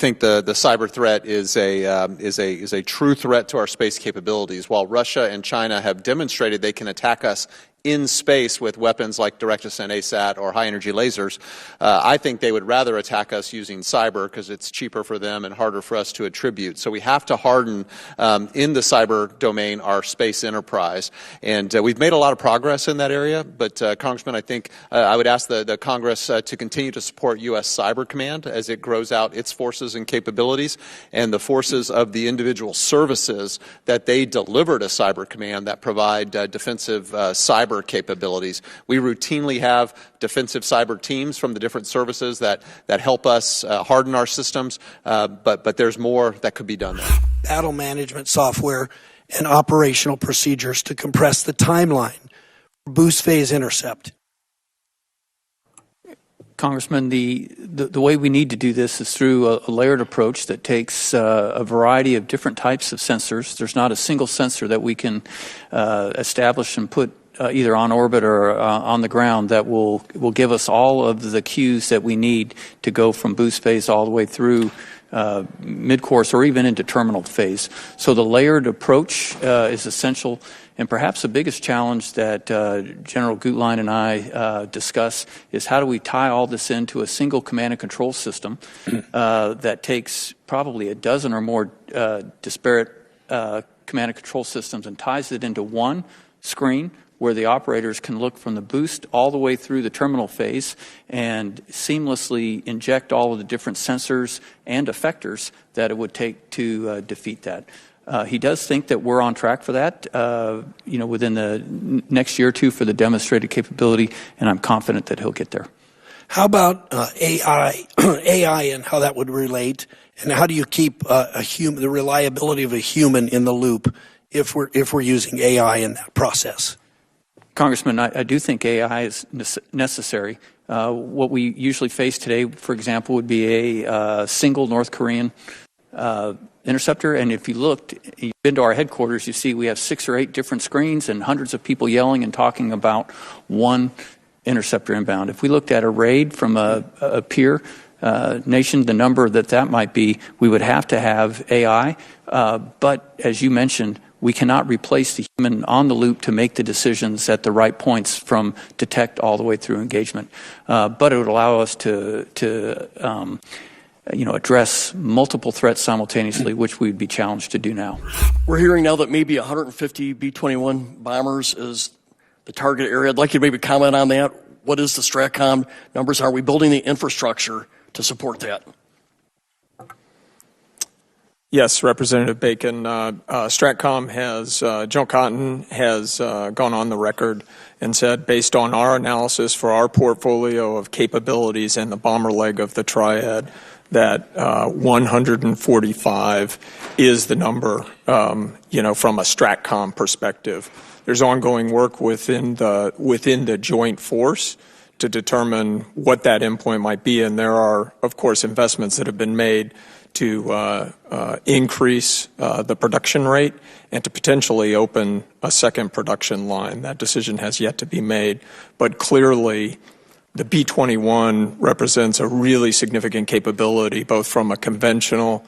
think the cyber threat is a true threat to our space capabilities. While Russia and China have demonstrated they can attack us in space with weapons like direct-to-send ASAT or high-energy lasers, I think they would rather attack us using cyber because it's cheaper for them and harder for us to attribute. So we have to harden in the cyber domain our space enterprise. And we've made a lot of progress in that area, but Congressman, I think I would ask the Congress to continue to support U.S. Cyber Command as it grows out its forces and capabilities, and the forces of the individual services that they deliver to Cyber Command that provide defensive cyber capabilities. We routinely have defensive cyber teams from the different services that help us harden our systems, but there's more that could be done there. Battle management software and operational procedures to compress the timeline for boost phase intercept. Congressman, the way we need to do this is through a layered approach that takes a variety of different types of sensors. There's not a single sensor that we can establish and put either on orbit or on the ground that will give us all of the cues that we need to go from boost phase all the way through mid-course or even into terminal phase. So the layered approach is essential, and perhaps the biggest challenge that General Guillot and I discuss is how do we tie all this into a single command and control system that takes probably a dozen or more disparate command and control systems and ties it into one screen where the operators can look from the boost all the way through the terminal phase and seamlessly inject all of the different sensors and effectors that it would take to defeat that. He does think that we're on track for that, within the next year or two for the demonstrated capability, and I'm confident that he'll get there. How about AI and how that would relate, and how do you keep the reliability of a human in the loop if we're using AI in that process? Congressman, I do think AI is necessary. What we usually face today, for example, would be a single North Korean interceptor. And if you've been to our headquarters, you see we have 6 or 8 different screens and hundreds of people yelling and talking about one interceptor inbound. If we looked at a raid from a peer nation, the number that might be, we would have to have AI. But as you mentioned, we cannot replace the human on the loop to make the decisions at the right points from detect all the way through engagement. But it would allow us to address multiple threats simultaneously, which we'd be challenged to do now. We're hearing now that maybe 150 B-21 bombers is the target area. I'd like you to maybe comment on that. What is the STRATCOM numbers? Are we building the infrastructure to support that? Yes, Representative Bacon. STRATCOM Joe Cotton has gone on the record and said, based on our analysis for our portfolio of capabilities and the bomber leg of the triad, that 145 is the number, from a STRATCOM perspective. There's ongoing work within the joint force to determine what that endpoint might be, and there are, of course, investments that have been made to increase the production rate and to potentially open a second production line. That decision has yet to be made, but clearly the B-21 represents a really significant capability, both from a conventional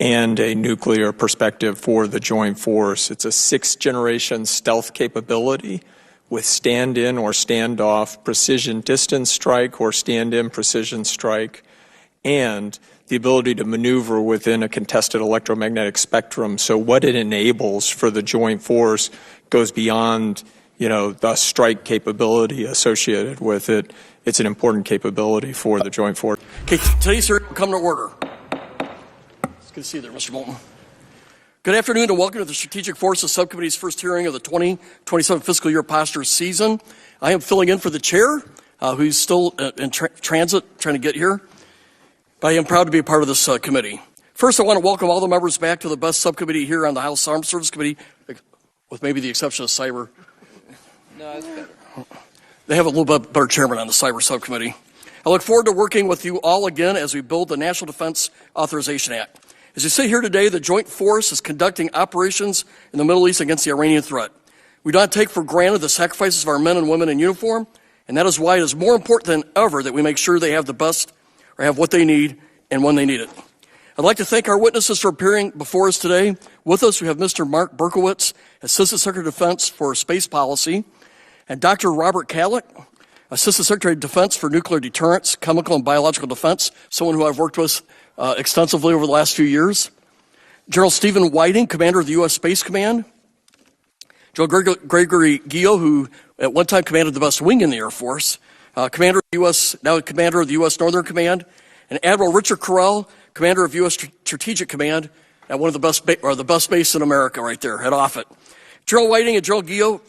and a nuclear perspective for the joint force. It's a 6th-generation stealth capability with stand-in or stand-off precision distance strike or stand-in precision strike, and the ability to maneuver within a contested electromagnetic spectrum. So what it enables for the joint force goes beyond, the strike capability associated with it. It's an important capability for the joint force. Okay, today's hearing will come to order. It's good to see you there, Mr. Moulton. Good afternoon and welcome to the Strategic Forces Subcommittee's first hearing of the 2027 fiscal year posture season. I am filling in for the chair, who's still in transit trying to get here. But I am proud to be a part of this committee. First, I want to welcome all the members back to the best subcommittee here on the House Armed Services Committee, with maybe the exception of cyber. No, it's better. They have a little bit better chairman on the cyber subcommittee. I look forward to working with you all again as we build the National Defense Authorization Act. As you sit here today, the Joint Force is conducting operations in the Middle East against the Iranian threat. We do not take for granted the sacrifices of our men and women in uniform, and that is why it is more important than ever that we make sure they have the best or have what they need and when they need it. I'd like to thank our witnesses for appearing before us today. With us, we have Mr. Marc Berkowitz, Assistant Secretary of Defense for Space Policy, and Dr. Robert Kadlec, Assistant Secretary of Defense for Nuclear Deterrence, Chemical and Biological Defense, someone who I've worked with extensively over the last few years. General Stephen Whiting, Commander of the U.S. Space Command. General Gregory Guillot, who at one time commanded the best wing in the Air Force, now Commander of the U.S. Northern Command, and Admiral Richard Correll, Commander of U.S. Strategic Command at one of the best base in America right there at Offutt. General Whiting and General Guillot,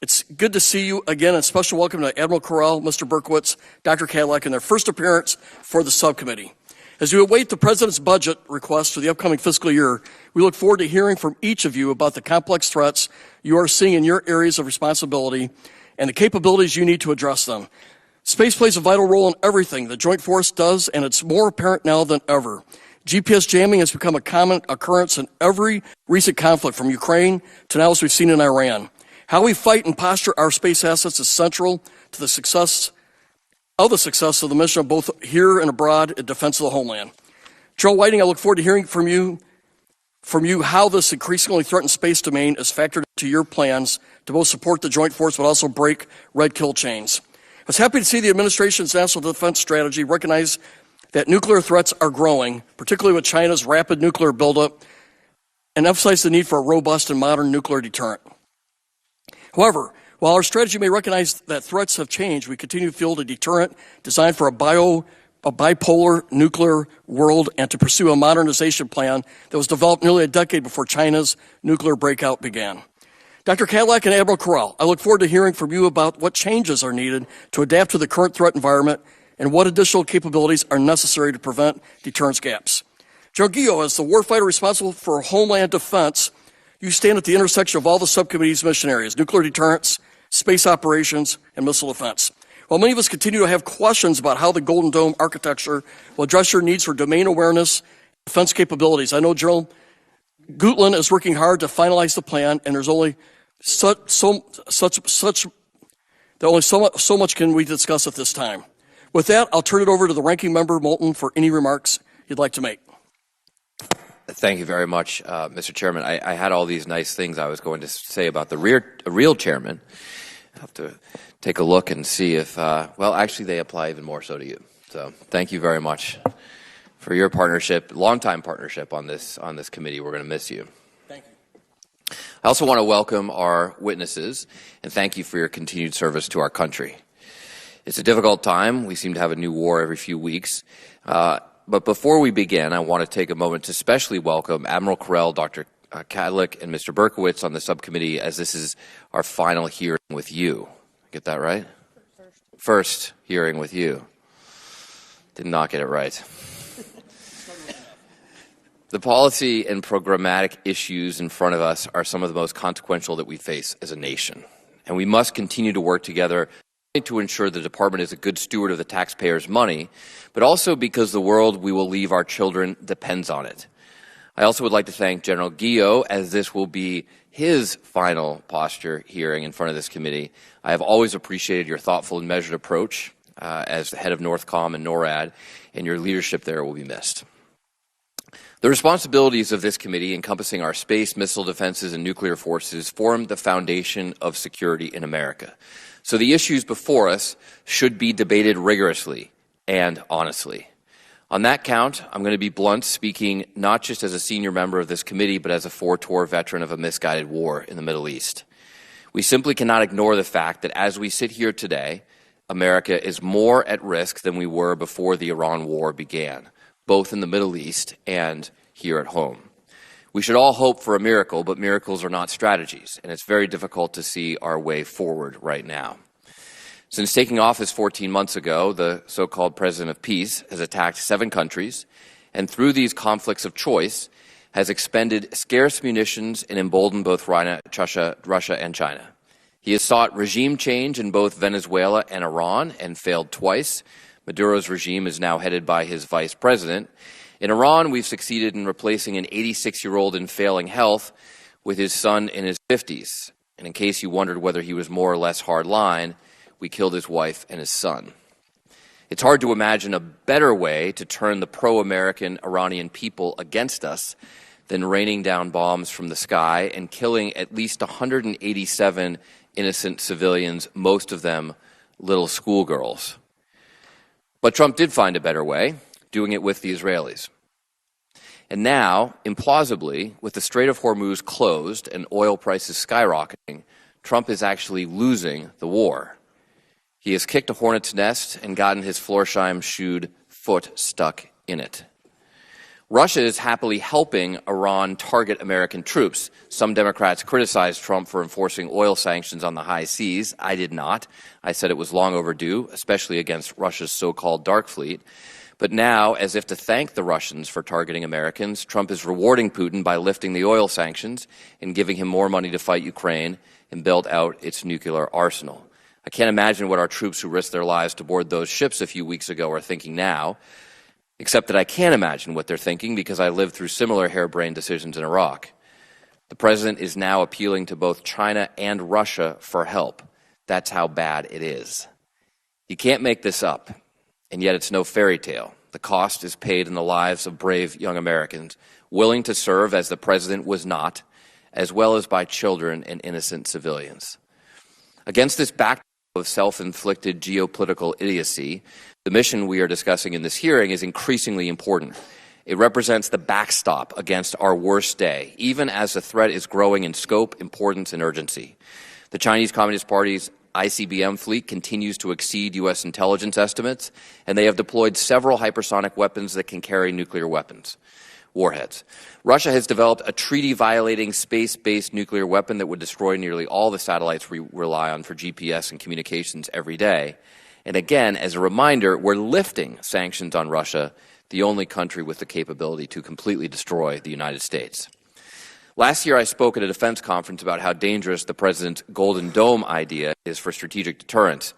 it's good to see you again, and special welcome to Admiral Correll, Mr. Berkowitz, Dr. Kadlec, in their first appearance for the subcommittee. As we await the President's budget request for the upcoming fiscal year, we look forward to hearing from each of you about the complex threats you are seeing in your areas of responsibility and the capabilities you need to address them. Space plays a vital role in everything the Joint Force does, and it's more apparent now than ever. GPS jamming has become a common occurrence in every recent conflict, from Ukraine to now as we've seen in Iran. How we fight and posture our space assets is central to the success of the mission of both here and abroad in defense of the homeland. General Whiting, I look forward to hearing from you how this increasingly threatened space domain is factored into your plans to both support the Joint Force but also break red kill chains. I was happy to see the administration's national defense strategy recognize that nuclear threats are growing, particularly with China's rapid nuclear buildup, and emphasize the need for a robust and modern nuclear deterrent. However, while our strategy may recognize that threats have changed, we continue to field a deterrent designed for a bipolar nuclear world and to pursue a modernization plan that was developed nearly a decade before China's nuclear breakout began. Dr. Kadlec and Admiral Correll, I look forward to hearing from you about what changes are needed to adapt to the current threat environment and what additional capabilities are necessary to prevent deterrence gaps. General Guillot, as the warfighter responsible for homeland defense, you stand at the intersection of all the subcommittee's mission areas: nuclear deterrence, space operations, and missile defense. While many of us continue to have questions about how the Golden Dome architecture will address your needs for domain awareness and defense capabilities, I know General Gutlin is working hard to finalize the plan, and there's only so much can we discuss at this time. With that, I'll turn it over to the Ranking Member Moulton for any remarks he'd like to make. Thank you very much, Mr. Chairman. I had all these nice things I was going to say about the real chairman. I'll have to take a look and see if, well, actually they apply even more so to you. So thank you very much for your partnership, longtime partnership on this committee. We're going to miss you. Thank you. I also want to welcome our witnesses and thank you for your continued service to our country. It's a difficult time. We seem to have a new war every few weeks. But before we begin, I want to take a moment to especially welcome Admiral Correll, Dr. Kadlec, and Mr. Berkowitz on the subcommittee, as this is our final hearing with you. Get that right? First hearing with you. Did not get it right. The policy and programmatic issues in front of us are some of the most consequential that we face as a nation. And we must continue to work together to ensure the department is a good steward of the taxpayers' money, but also because the world we will leave our children depends on it. I also would like to thank General Guillot, as this will be his final posture hearing in front of this committee. I have always appreciated your thoughtful and measured approach as the head of NORTHCOM and NORAD, and your leadership there will be missed. The responsibilities of this committee, encompassing our space, missile defenses, and nuclear forces, form the foundation of security in America. So the issues before us should be debated rigorously and honestly. On that count, I'm going to be blunt, speaking not just as a senior member of this committee, but as a four-tour veteran of a misguided war in the Middle East. We simply cannot ignore the fact that as we sit here today, America is more at risk than we were before the Iran war began, both in the Middle East and here at home. We should all hope for a miracle, but miracles are not strategies, and it's very difficult to see our way forward right now. Since taking office 14 months ago, the so-called President of Peace has attacked 7 countries, and through these conflicts of choice, has expended scarce munitions and emboldened both Russia and China. He has sought regime change in both Venezuela and Iran and failed twice. Maduro's regime is now headed by his vice president. In Iran, we've succeeded in replacing an 86-year-old in failing health with his son in his 50s. And in case you wondered whether he was more or less hardline, we killed his wife and his son. It's hard to imagine a better way to turn the pro-American Iranian people against us than raining down bombs from the sky and killing at least 187 innocent civilians, most of them little schoolgirls. But Trump did find a better way, doing it with the Israelis. And now, implausibly, with the Strait of Hormuz closed and oil prices skyrocketing, Trump is actually losing the war. He has kicked a hornet's nest and gotten his Florsheim-shoed foot stuck in it. Russia is happily helping Iran target American troops. Some Democrats criticized Trump for enforcing oil sanctions on the high seas. I did not. I said it was long overdue, especially against Russia's so-called dark fleet. But now, as if to thank the Russians for targeting Americans, Trump is rewarding Putin by lifting the oil sanctions and giving him more money to fight Ukraine and build out its nuclear arsenal. I can't imagine what our troops who risked their lives to board those ships a few weeks ago are thinking now, except that I can imagine what they're thinking because I lived through similar harebrained decisions in Iraq. The president is now appealing to both China and Russia for help. That's how bad it is. You can't make this up, and yet it's no fairy tale. The cost is paid in the lives of brave young Americans, willing to serve as the president was not, as well as by children and innocent civilians. Against this backdrop of self-inflicted geopolitical idiocy, the mission we are discussing in this hearing is increasingly important. It represents the backstop against our worst day, even as the threat is growing in scope, importance, and urgency. The Chinese Communist Party's ICBM fleet continues to exceed U.S. intelligence estimates, and they have deployed several hypersonic weapons that can carry nuclear warheads. Russia has developed a treaty-violating space-based nuclear weapon that would destroy nearly all the satellites we rely on for GPS and communications every day. And again, as a reminder, we're lifting sanctions on Russia, the only country with the capability to completely destroy the United States. Last year, I spoke at a defense conference about how dangerous the president's Golden Dome idea is for strategic deterrence,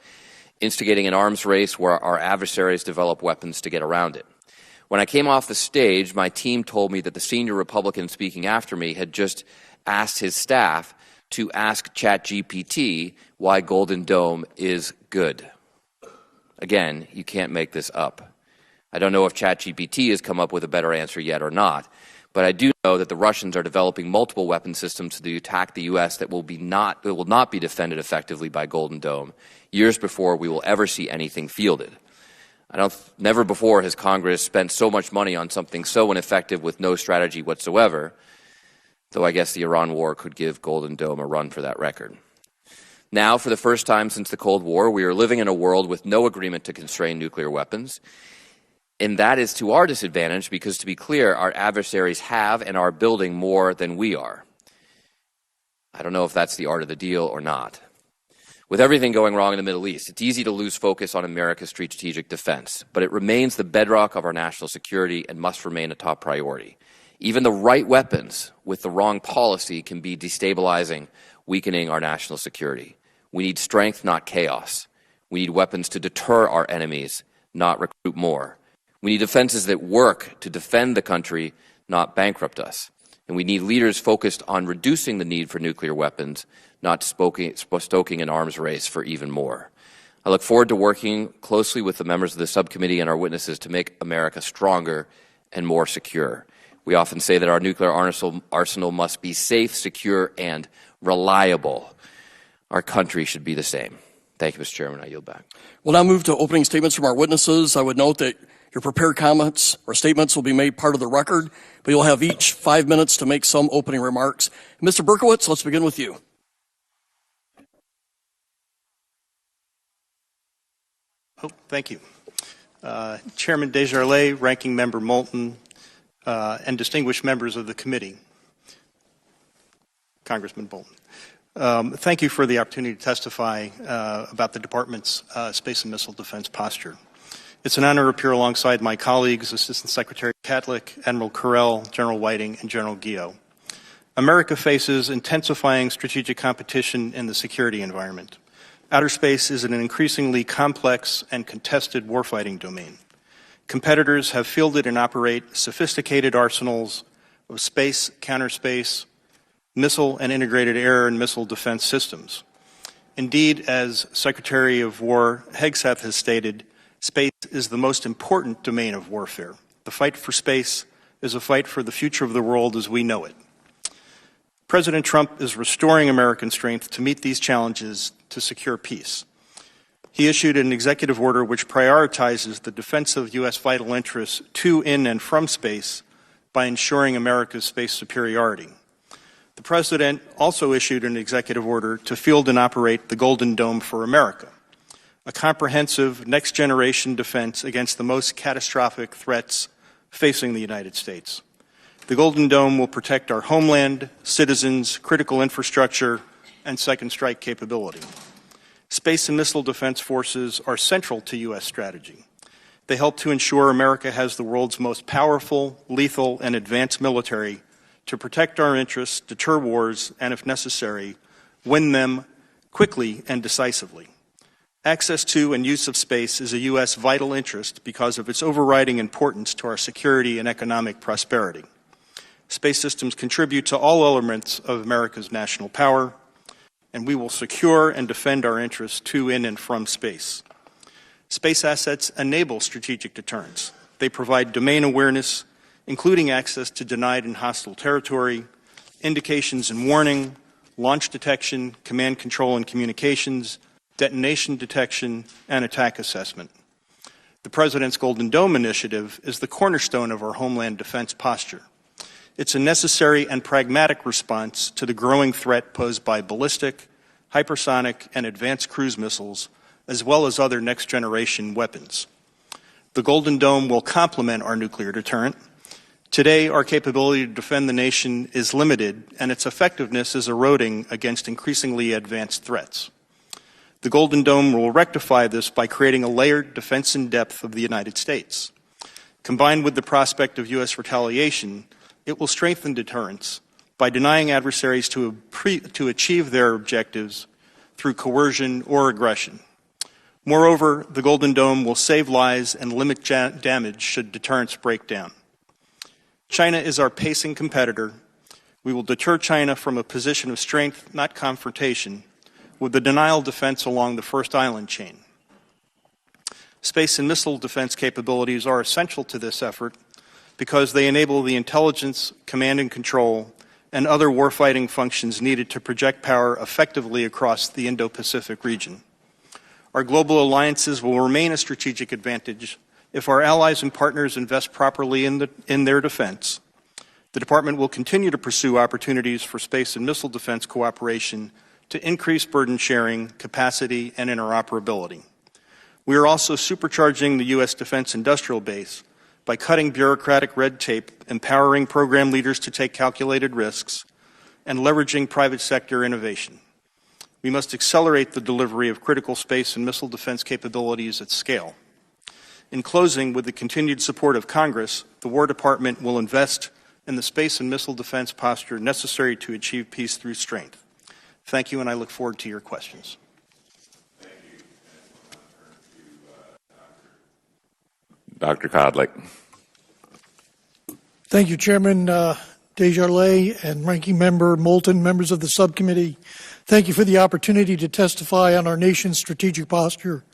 instigating an arms race where our adversaries develop weapons to get around it. When I came off the stage, my team told me that the senior Republican speaking after me had just asked his staff to ask ChatGPT why Golden Dome is good. Again, you can't make this up. I don't know if ChatGPT has come up with a better answer yet or not, but I do know that the Russians are developing multiple weapon systems to attack the U.S. that will not be defended effectively by Golden Dome, years before we will ever see anything fielded. Never before has Congress spent so much money on something so ineffective with no strategy whatsoever, though I guess the Iran war could give Golden Dome a run for that record. Now, for the first time since the Cold War, we are living in a world with no agreement to constrain nuclear weapons, and that is to our disadvantage because, to be clear, our adversaries have and are building more than we are. I don't know if that's the art of the deal or not. With everything going wrong in the Middle East, it's easy to lose focus on America's strategic defense, but it remains the bedrock of our national security and must remain a top priority. Even the right weapons with the wrong policy can be destabilizing, weakening our national security. We need strength, not chaos. We need weapons to deter our enemies, not recruit more. We need defenses that work to defend the country, not bankrupt us. And we need leaders focused on reducing the need for nuclear weapons, not stoking an arms race for even more. I look forward to working closely with the members of the subcommittee and our witnesses to make America stronger and more secure. We often say that our nuclear arsenal must be safe, secure, and reliable. Our country should be the same. Thank you, Mr. Chairman. I yield back. We'll now move to opening statements from our witnesses. I would note that your prepared comments or statements will be made part of the record, but you'll have each 5 minutes to make some opening remarks. Mr. Berkowitz, let's begin with you. Oh, thank you. Chairman Desjardins, Ranking Member Moulton, and distinguished members of the committee. Congressman Bolton. Thank you for the opportunity to testify about the Department's space and missile defense posture. It's an honor to appear alongside my colleagues, Assistant Secretary Kadlec, Admiral Correll, General Whiting, and General Guillot. America faces intensifying strategic competition in the security environment. Outer space is an increasingly complex and contested warfighting domain. Competitors have fielded and operate sophisticated arsenals of space, counterspace, missile and integrated air and missile defense systems. Indeed, as Secretary of War Hegseth has stated, Space is the most important domain of warfare. The fight for space is a fight for the future of the world as we know it. President Trump is restoring American strength to meet these challenges to secure peace. He issued an executive order which prioritizes the defense of U.S. vital interests to, in, and from space by ensuring America's space superiority. The President also issued an executive order to field and operate the Golden Dome for America, a comprehensive next-generation defense against the most catastrophic threats facing the United States. The Golden Dome will protect our homeland, citizens, critical infrastructure, and second strike capability. Space and missile defense forces are central to U.S. strategy. They help to ensure America has the world's most powerful, lethal, and advanced military to protect our interests, deter wars, and, if necessary, win them quickly and decisively. Access to and use of space is a U.S. vital interest because of its overriding importance to our security and economic prosperity. Space systems contribute to all elements of America's national power, and we will secure and defend our interests to, in, and from space. Space assets enable strategic deterrence. They provide domain awareness, including access to denied and hostile territory, indications and warning, launch detection, command control and communications, detonation detection, and attack assessment. The President's Golden Dome initiative is the cornerstone of our homeland defense posture. It's a necessary and pragmatic response to the growing threat posed by ballistic, hypersonic, and advanced cruise missiles, as well as other next-generation weapons. The Golden Dome will complement our nuclear deterrent. Today, our capability to defend the nation is limited, and its effectiveness is eroding against increasingly advanced threats. The Golden Dome will rectify this by creating a layered defense in depth of the United States. Combined with the prospect of U.S. retaliation, it will strengthen deterrence by denying adversaries to achieve their objectives through coercion or aggression. Moreover, the Golden Dome will save lives and limit damage should deterrence break down. China is our pacing competitor. We will deter China from a position of strength, not confrontation, with the denial defense along the first island chain. Space and missile defense capabilities are essential to this effort because they enable the intelligence, command and control, and other warfighting functions needed to project power effectively across the Indo-Pacific region. Our global alliances will remain a strategic advantage if our allies and partners invest properly in their defense. The Department will continue to pursue opportunities for space and missile defense cooperation to increase burden sharing, capacity, and interoperability. We are also supercharging the U.S. defense industrial base by cutting bureaucratic red tape, empowering program leaders to take calculated risks, and leveraging private sector innovation. We must accelerate the delivery of critical space and missile defense capabilities at scale. In closing, with the continued support of Congress, the War Department will invest in the space and missile defense posture necessary to achieve peace through strength. Thank you, and I look forward to your questions. Dr. Kadlec. Thank you, Chairman Desjardins and Ranking Member Moulton, members of the subcommittee. Thank you for the opportunity to testify on our nation's strategic posture.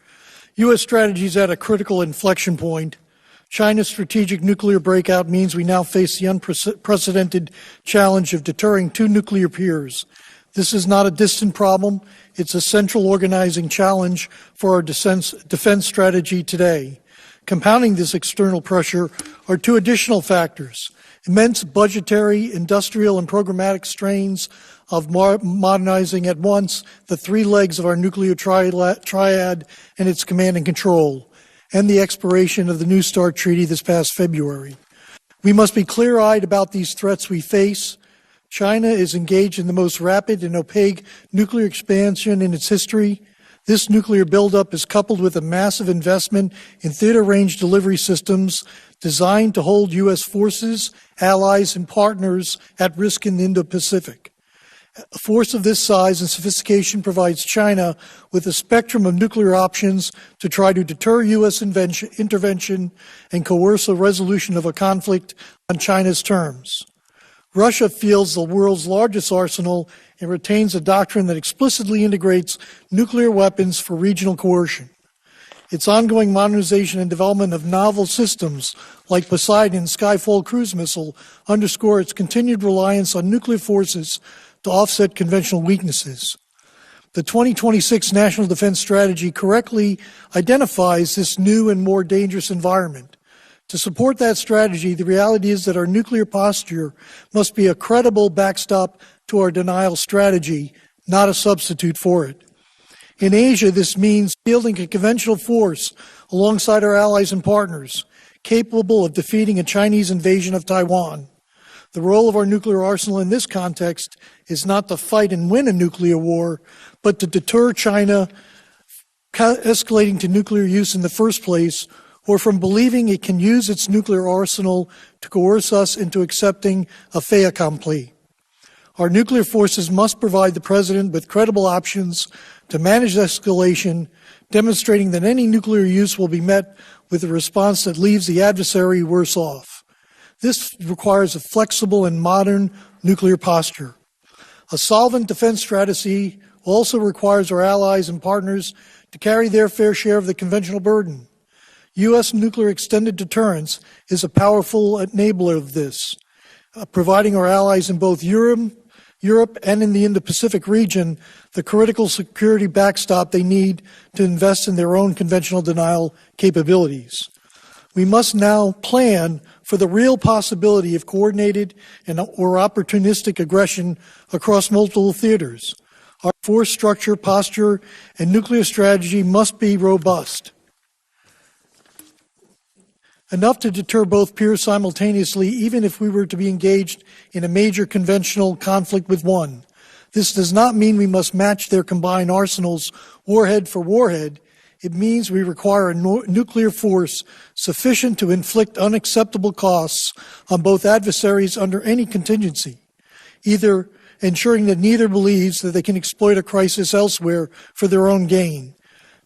U.S. strategy is at a critical inflection point. China's strategic nuclear breakout means we now face the unprecedented challenge of deterring two nuclear peers. This is not a distant problem. It's a central organizing challenge for our defense strategy today. Compounding this external pressure are two additional factors: immense budgetary, industrial, and programmatic strains of modernizing at once the three legs of our nuclear triad and its command and control, and the expiration of the New START Treaty this past February. We must be clear-eyed about these threats we face. China is engaged in the most rapid and opaque nuclear expansion in its history. This nuclear buildup is coupled with a massive investment in theater-range delivery systems designed to hold U.S. forces, allies, and partners at risk in the Indo-Pacific. A force of this size and sophistication provides China with a spectrum of nuclear options to try to deter U.S. intervention and coerce a resolution of a conflict on China's terms. Russia fields the world's largest arsenal and retains a doctrine that explicitly integrates nuclear weapons for regional coercion. Its ongoing modernization and development of novel systems like Poseidon and Skyfall cruise missile underscore its continued reliance on nuclear forces to offset conventional weaknesses. The 2026 National Defense Strategy correctly identifies this new and more dangerous environment. To support that strategy, the reality is that our nuclear posture must be a credible backstop to our denial strategy, not a substitute for it. In Asia, this means fielding a conventional force alongside our allies and partners, capable of defeating a Chinese invasion of Taiwan. The role of our nuclear arsenal in this context is not to fight and win a nuclear war, but to deter China escalating to nuclear use in the first place, or from believing it can use its nuclear arsenal to coerce us into accepting a fait accompli. Our nuclear forces must provide the President with credible options to manage escalation, demonstrating that any nuclear use will be met with a response that leaves the adversary worse off. This requires a flexible and modern nuclear posture. A solvent defense strategy also requires our allies and partners to carry their fair share of the conventional burden. U.S. nuclear extended deterrence is a powerful enabler of this, providing our allies in both Europe and in the Indo-Pacific region the critical security backstop they need to invest in their own conventional denial capabilities. We must now plan for the real possibility of coordinated or opportunistic aggression across multiple theaters. Our force structure, posture, and nuclear strategy must be robust, enough to deter both peers simultaneously, even if we were to be engaged in a major conventional conflict with one. This does not mean we must match their combined arsenals warhead for warhead. It means we require a nuclear force sufficient to inflict unacceptable costs on both adversaries under any contingency, either ensuring that neither believes that they can exploit a crisis elsewhere for their own gain.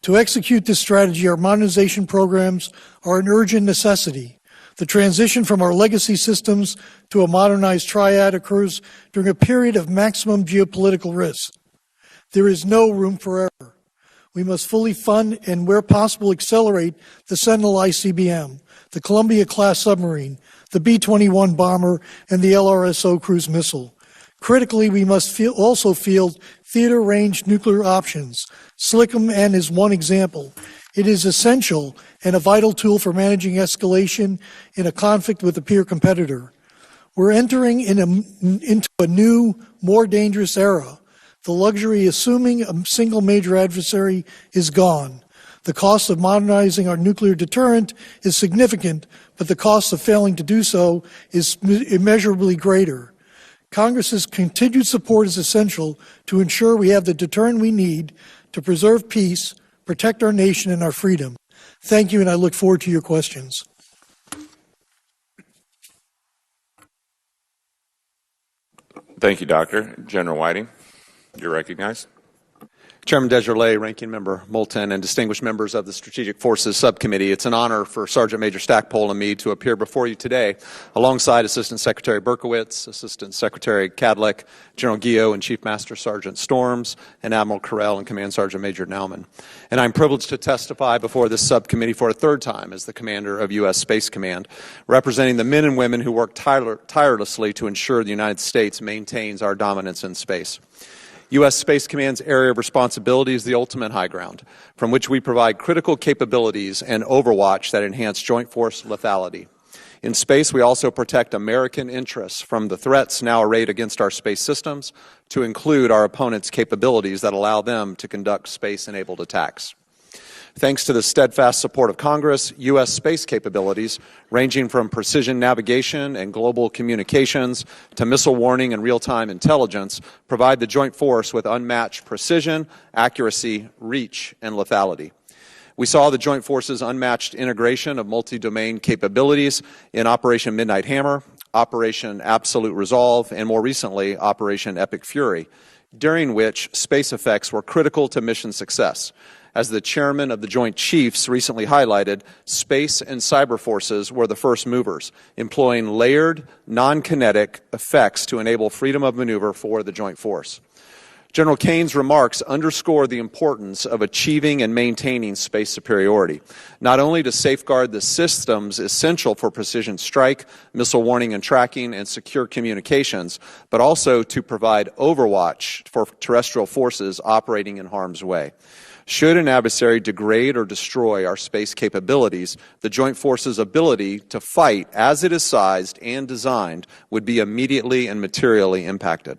To execute this strategy, our modernization programs are an urgent necessity. The transition from our legacy systems to a modernized triad occurs during a period of maximum geopolitical risk. There is no room for error. We must fully fund and, where possible, accelerate the Sentinel ICBM, the Columbia-class submarine, the B-21 bomber, and the LRSO cruise missile. Critically, we must also field theater-range nuclear options. SLCM-N is one example. It is essential and a vital tool for managing escalation in a conflict with a peer competitor. We're entering into a new, more dangerous era. The luxury assuming a single major adversary is gone. The cost of modernizing our nuclear deterrent is significant, but the cost of failing to do so is immeasurably greater. Congress's continued support is essential to ensure we have the deterrent we need to preserve peace, protect our nation and our freedom. Thank you, and I look forward to your questions. Thank you, Doctor. General Whiting, you're recognized. Chairman Desjarlais, Ranking Member Moulton, and distinguished members of the Strategic Forces Subcommittee, it's an honor for Sergeant Major Stackpole and me to appear before you today alongside Assistant Secretary Berkowitz, Assistant Secretary Kadlec, General Guillot, and Chief Master Sergeant Storms, and Admiral Correll and Command Sergeant Major Naumann. And I'm privileged to testify before this subcommittee for a third time as the commander of U.S. Space Command, representing the men and women who work tirelessly to ensure the United States maintains our dominance in space. U.S. Space Command's area of responsibility is the ultimate high ground, from which we provide critical capabilities and overwatch that enhance joint force lethality. In space, we also protect American interests from the threats now arrayed against our space systems, to include our opponents' capabilities that allow them to conduct space-enabled attacks. Thanks to the steadfast support of Congress, U.S. space capabilities, ranging from precision navigation and global communications to missile warning and real-time intelligence, provide the joint force with unmatched precision, accuracy, reach, and lethality. We saw the joint forces' unmatched integration of multi-domain capabilities in Operation Midnight Hammer, Operation Absolute Resolve, and more recently, Operation Epic Fury, during which space effects were critical to mission success. As the chairman of the Joint Chiefs recently highlighted, space and cyber forces were the first movers, employing layered, non-kinetic effects to enable freedom of maneuver for the joint force. General Kane's remarks underscore the importance of achieving and maintaining space superiority, not only to safeguard the systems essential for precision strike, missile warning and tracking, and secure communications, but also to provide overwatch for terrestrial forces operating in harm's way. Should an adversary degrade or destroy our space capabilities, the Joint Forces' ability to fight as it is sized and designed would be immediately and materially impacted.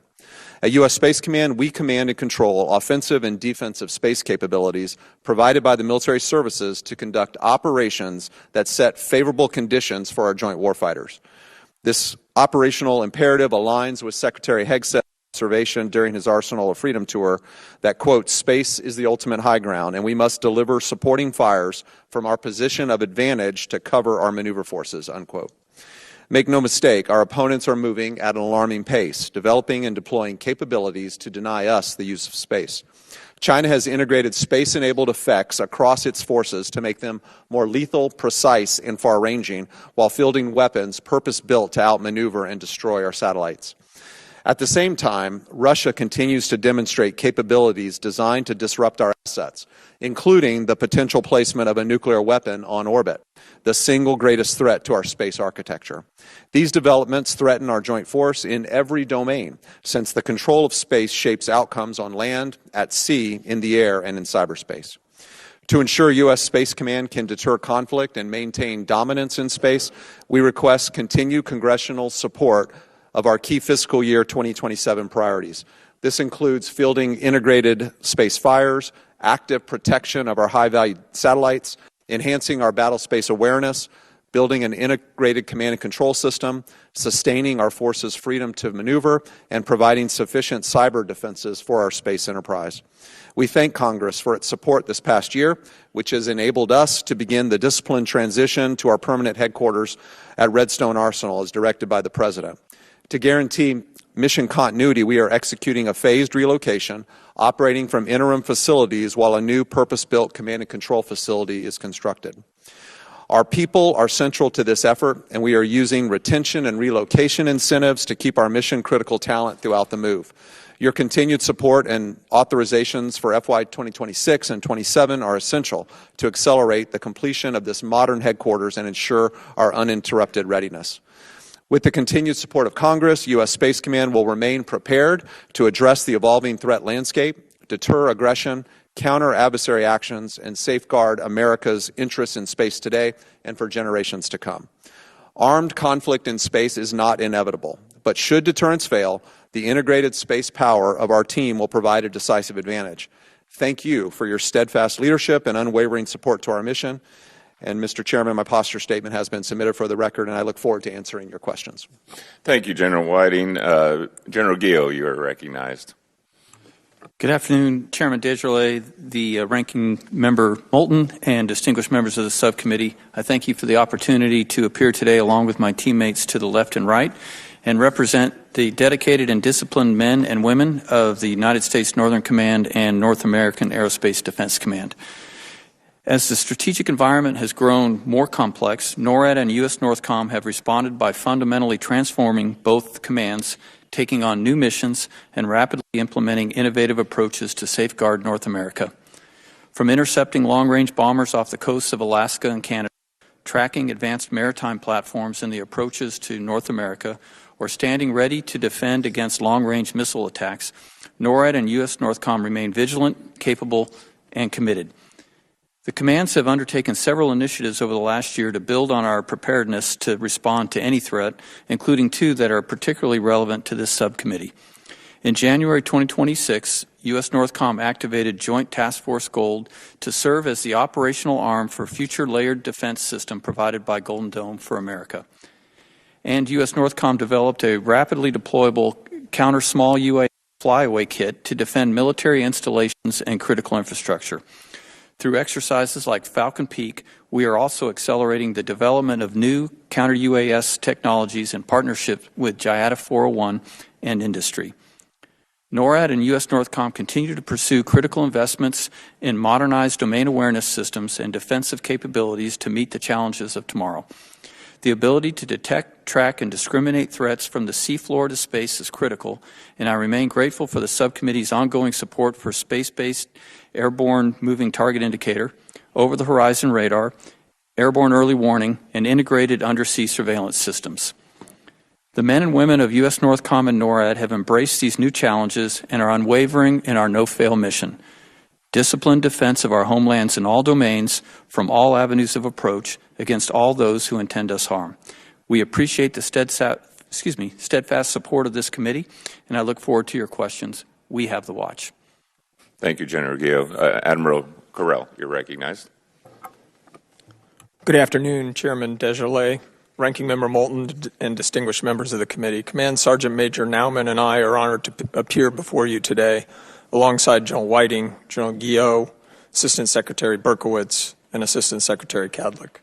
At U.S. Space Command, we command and control offensive and defensive space capabilities provided by the military services to conduct operations that set favorable conditions for our joint warfighters. This operational imperative aligns with Secretary Hegseth's observation during his Arsenal of Freedom tour that, quote, space is the ultimate high ground, and we must deliver supporting fires from our position of advantage to cover our maneuver forces, unquote. Make no mistake, our opponents are moving at an alarming pace, developing and deploying capabilities to deny us the use of space. China has integrated space-enabled effects across its forces to make them more lethal, precise, and far-ranging, while fielding weapons purpose-built to outmaneuver and destroy our satellites. At the same time, Russia continues to demonstrate capabilities designed to disrupt our assets, including the potential placement of a nuclear weapon on orbit, the single greatest threat to our space architecture. These developments threaten our joint force in every domain, since the control of space shapes outcomes on land, at sea, in the air, and in cyberspace. To ensure U.S. Space Command can deter conflict and maintain dominance in space, we request continued congressional support of our key fiscal year 2027 priorities. This includes fielding integrated space fires, active protection of our high-value satellites, enhancing our battle space awareness, building an integrated command and control system, sustaining our forces' freedom to maneuver, and providing sufficient cyber defenses for our space enterprise. We thank Congress for its support this past year, which has enabled us to begin the disciplined transition to our permanent headquarters at Redstone Arsenal as directed by the President. To guarantee mission continuity, we are executing a phased relocation, operating from interim facilities while a new purpose-built command and control facility is constructed. Our people are central to this effort, and we are using retention and relocation incentives to keep our mission-critical talent throughout the move. Your continued support and authorizations for FY 2026 and 27 are essential to accelerate the completion of this modern headquarters and ensure our uninterrupted readiness. With the continued support of Congress, U.S. Space Command will remain prepared to address the evolving threat landscape, deter aggression, counter adversary actions, and safeguard America's interests in space today and for generations to come. Armed conflict in space is not inevitable, but should deterrence fail, the integrated space power of our team will provide a decisive advantage. Thank you for your steadfast leadership and unwavering support to our mission. And, Mr. Chairman, my posture statement has been submitted for the record, and I look forward to answering your questions. Thank you, General Whiting. General Guillot, you are recognized. Good afternoon, Chairman Desjarlais, the ranking member Moulton, and distinguished members of the subcommittee. I thank you for the opportunity to appear today along with my teammates to the left and right and represent the dedicated and disciplined men and women of the United States Northern Command and North American Aerospace Defense Command. As the strategic environment has grown more complex, NORAD and U.S. Northcom have responded by fundamentally transforming both commands, taking on new missions, and rapidly implementing innovative approaches to safeguard North America. From intercepting long-range bombers off the coasts of Alaska and Canada, tracking advanced maritime platforms in the approaches to North America, or standing ready to defend against long-range missile attacks, NORAD and U.S. Northcom remain vigilant, capable, and committed. The commands have undertaken several initiatives over the last year to build on our preparedness to respond to any threat, including two that are particularly relevant to this subcommittee. In January 2026, U.S. Northcom activated Joint Task Force Gold to serve as the operational arm for future layered defense system provided by Golden Dome for America. And U.S. Northcom developed a rapidly deployable counter-small UAS flyaway kit to defend military installations and critical infrastructure. Through exercises like Falcon Peak, we are also accelerating the development of new counter-UAS technologies in partnership with JIATA 401 and industry. NORAD and U.S. Northcom continue to pursue critical investments in modernized domain awareness systems and defensive capabilities to meet the challenges of tomorrow. The ability to detect, track, and discriminate threats from the seafloor to space is critical, and I remain grateful for the subcommittee's ongoing support for space-based airborne moving target indicator, over-the-horizon radar, airborne early warning, and integrated undersea surveillance systems. The men and women of U.S. NORTHCOM and NORAD have embraced these new challenges and are unwavering in our no-fail mission. Disciplined defense of our homelands in all domains, from all avenues of approach, against all those who intend us harm. We appreciate the steadfast support of this committee, and I look forward to your questions. We have the watch. Thank you, General Guillot. Admiral Correll, you're recognized. Good afternoon, Chairman Desjardins, Ranking Member Moulton, and distinguished members of the committee. Command Sergeant Major Nauman and I are honored to appear before you today alongside General Whiting, General Guillot, Assistant Secretary Berkowitz, and Assistant Secretary Kadlec.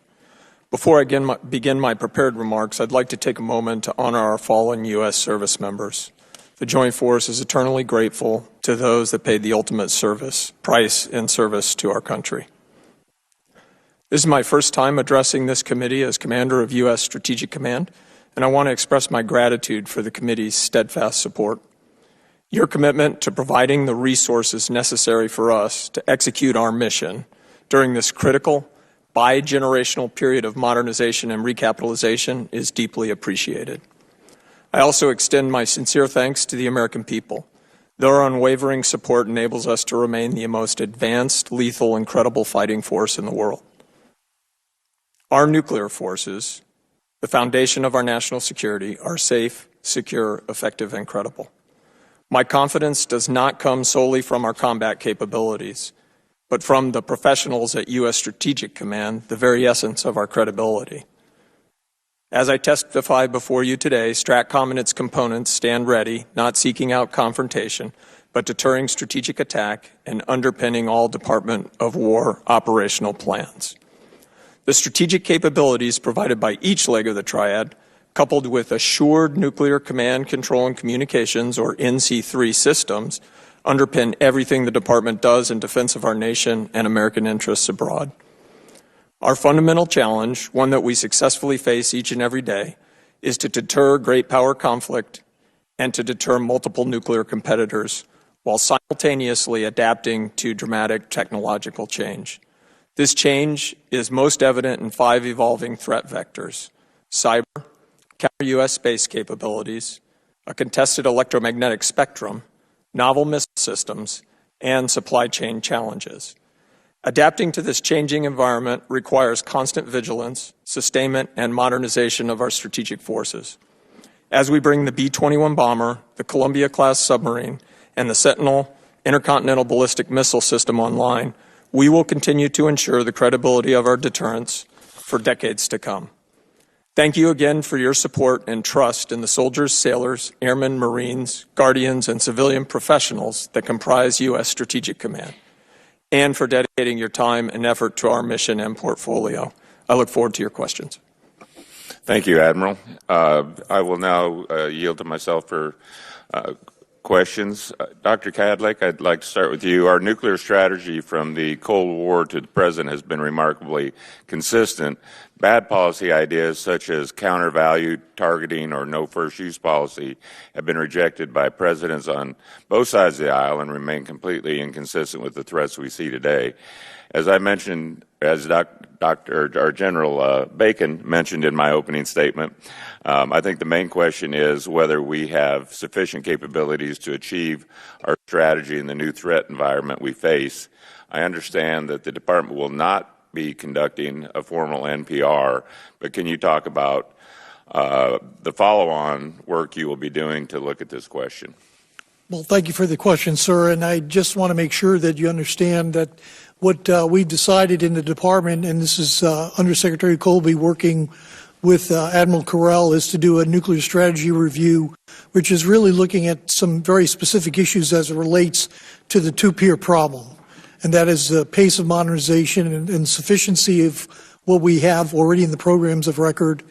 Before I begin my prepared remarks, I'd like to take a moment to honor our fallen U.S. service members. The Joint Force is eternally grateful to those that paid the ultimate price in service to our country. This is my first time addressing this committee as Commander of U.S. Strategic Command, and I want to express my gratitude for the committee's steadfast support. Your commitment to providing the resources necessary for us to execute our mission during this critical, bi-generational period of modernization and recapitalization is deeply appreciated. I also extend my sincere thanks to the American people. Their unwavering support enables us to remain the most advanced, lethal, and credible fighting force in the world. Our nuclear forces, the foundation of our national security, are safe, secure, effective, and credible. My confidence does not come solely from our combat capabilities, but from the professionals at U.S. Strategic Command, the very essence of our credibility. As I testify before you today, STRATCOM and its components stand ready, not seeking out confrontation, but deterring strategic attack and underpinning all Department of War operational plans. The strategic capabilities provided by each leg of the triad, coupled with assured nuclear command, control, and communications, or NC3 systems, underpin everything the Department does in defense of our nation and American interests abroad. Our fundamental challenge, one that we successfully face each and every day, is to deter great power conflict and to deter multiple nuclear competitors while simultaneously adapting to dramatic technological change. This change is most evident in 5 evolving threat vectors: cyber, counter-U.S. space capabilities, a contested electromagnetic spectrum, novel missile systems, and supply chain challenges. Adapting to this changing environment requires constant vigilance, sustainment, and modernization of our strategic forces. As we bring the B-21 bomber, the Columbia-class submarine, and the Sentinel intercontinental ballistic missile system online, we will continue to ensure the credibility of our deterrence for decades to come. Thank you again for your support and trust in the soldiers, sailors, airmen, Marines, guardians, and civilian professionals that comprise U.S. Strategic Command, and for dedicating your time and effort to our mission and portfolio. I look forward to your questions. Thank you, Admiral. I will now yield to myself for questions. Dr. Kadlec, I'd like to start with you. Our nuclear strategy from the Cold War to the present has been remarkably consistent. Bad policy ideas such as counter-value targeting or no first-use policy have been rejected by presidents on both sides of the aisle and remain completely inconsistent with the threats we see today. As I mentioned, as General Bacon mentioned in my opening statement, I think the main question is whether we have sufficient capabilities to achieve our strategy in the new threat environment we face. I understand that the Department will not be conducting a formal NPR, but can you talk about the follow-on work you will be doing to look at this question? Well, thank you for the question, sir, and I just want to make sure that you understand that what we decided in the Department, and this is Undersecretary Colby working with Admiral Correll, is to do a nuclear strategy review, which is really looking at some very specific issues as it relates to the two-peer problem. And that is the pace of modernization and sufficiency of what we have already in the programs of record.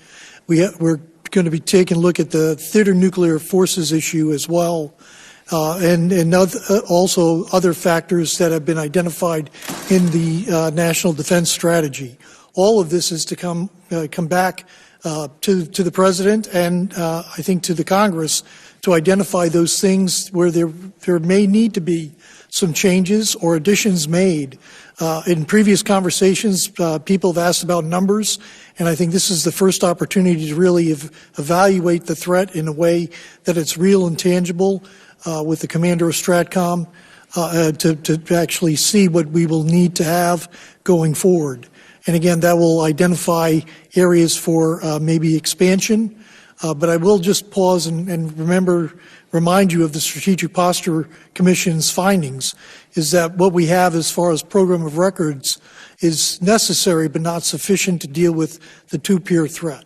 We're going to be taking a look at the theater nuclear forces issue as well, and also other factors that have been identified in the National Defense Strategy. All of this is to come back to the President and I think to the Congress to identify those things where there may need to be some changes or additions made. In previous conversations, people have asked about numbers, and I think this is the first opportunity to really evaluate the threat in a way that it's real and tangible with the commander of STRATCOM to actually see what we will need to have going forward. And again, that will identify areas for maybe expansion. But I will just pause and remind you of the Strategic Posture Commission's findings, is that what we have as far as program of records is necessary but not sufficient to deal with the two-peer threat.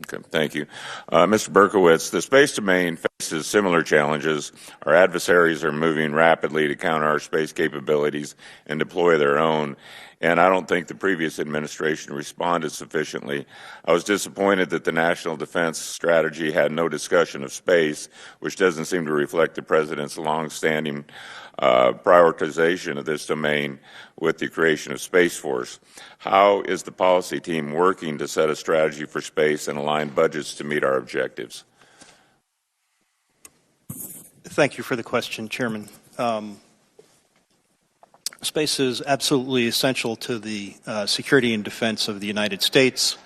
Okay, thank you. Mr. Berkowitz, the space domain faces similar challenges. Our adversaries are moving rapidly to counter our space capabilities and deploy their own. And I don't think the previous administration responded sufficiently. I was disappointed that the National Defense Strategy had no discussion of space, which doesn't seem to reflect the President's longstanding prioritization of this domain with the creation of Space Force. How is the policy team working to set a strategy for space and align budgets to meet our objectives? Thank you for the question, Chairman. Space is absolutely essential to the security and defense of the United States.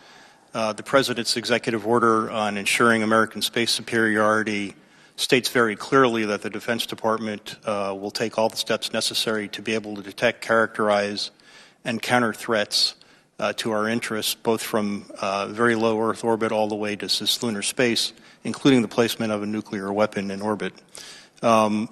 The President's executive order on ensuring American space superiority states very clearly that the Defense Department will take all the steps necessary to be able to detect, characterize, and counter threats to our interests, both from very low Earth orbit all the way to cislunar space, including the placement of a nuclear weapon in orbit.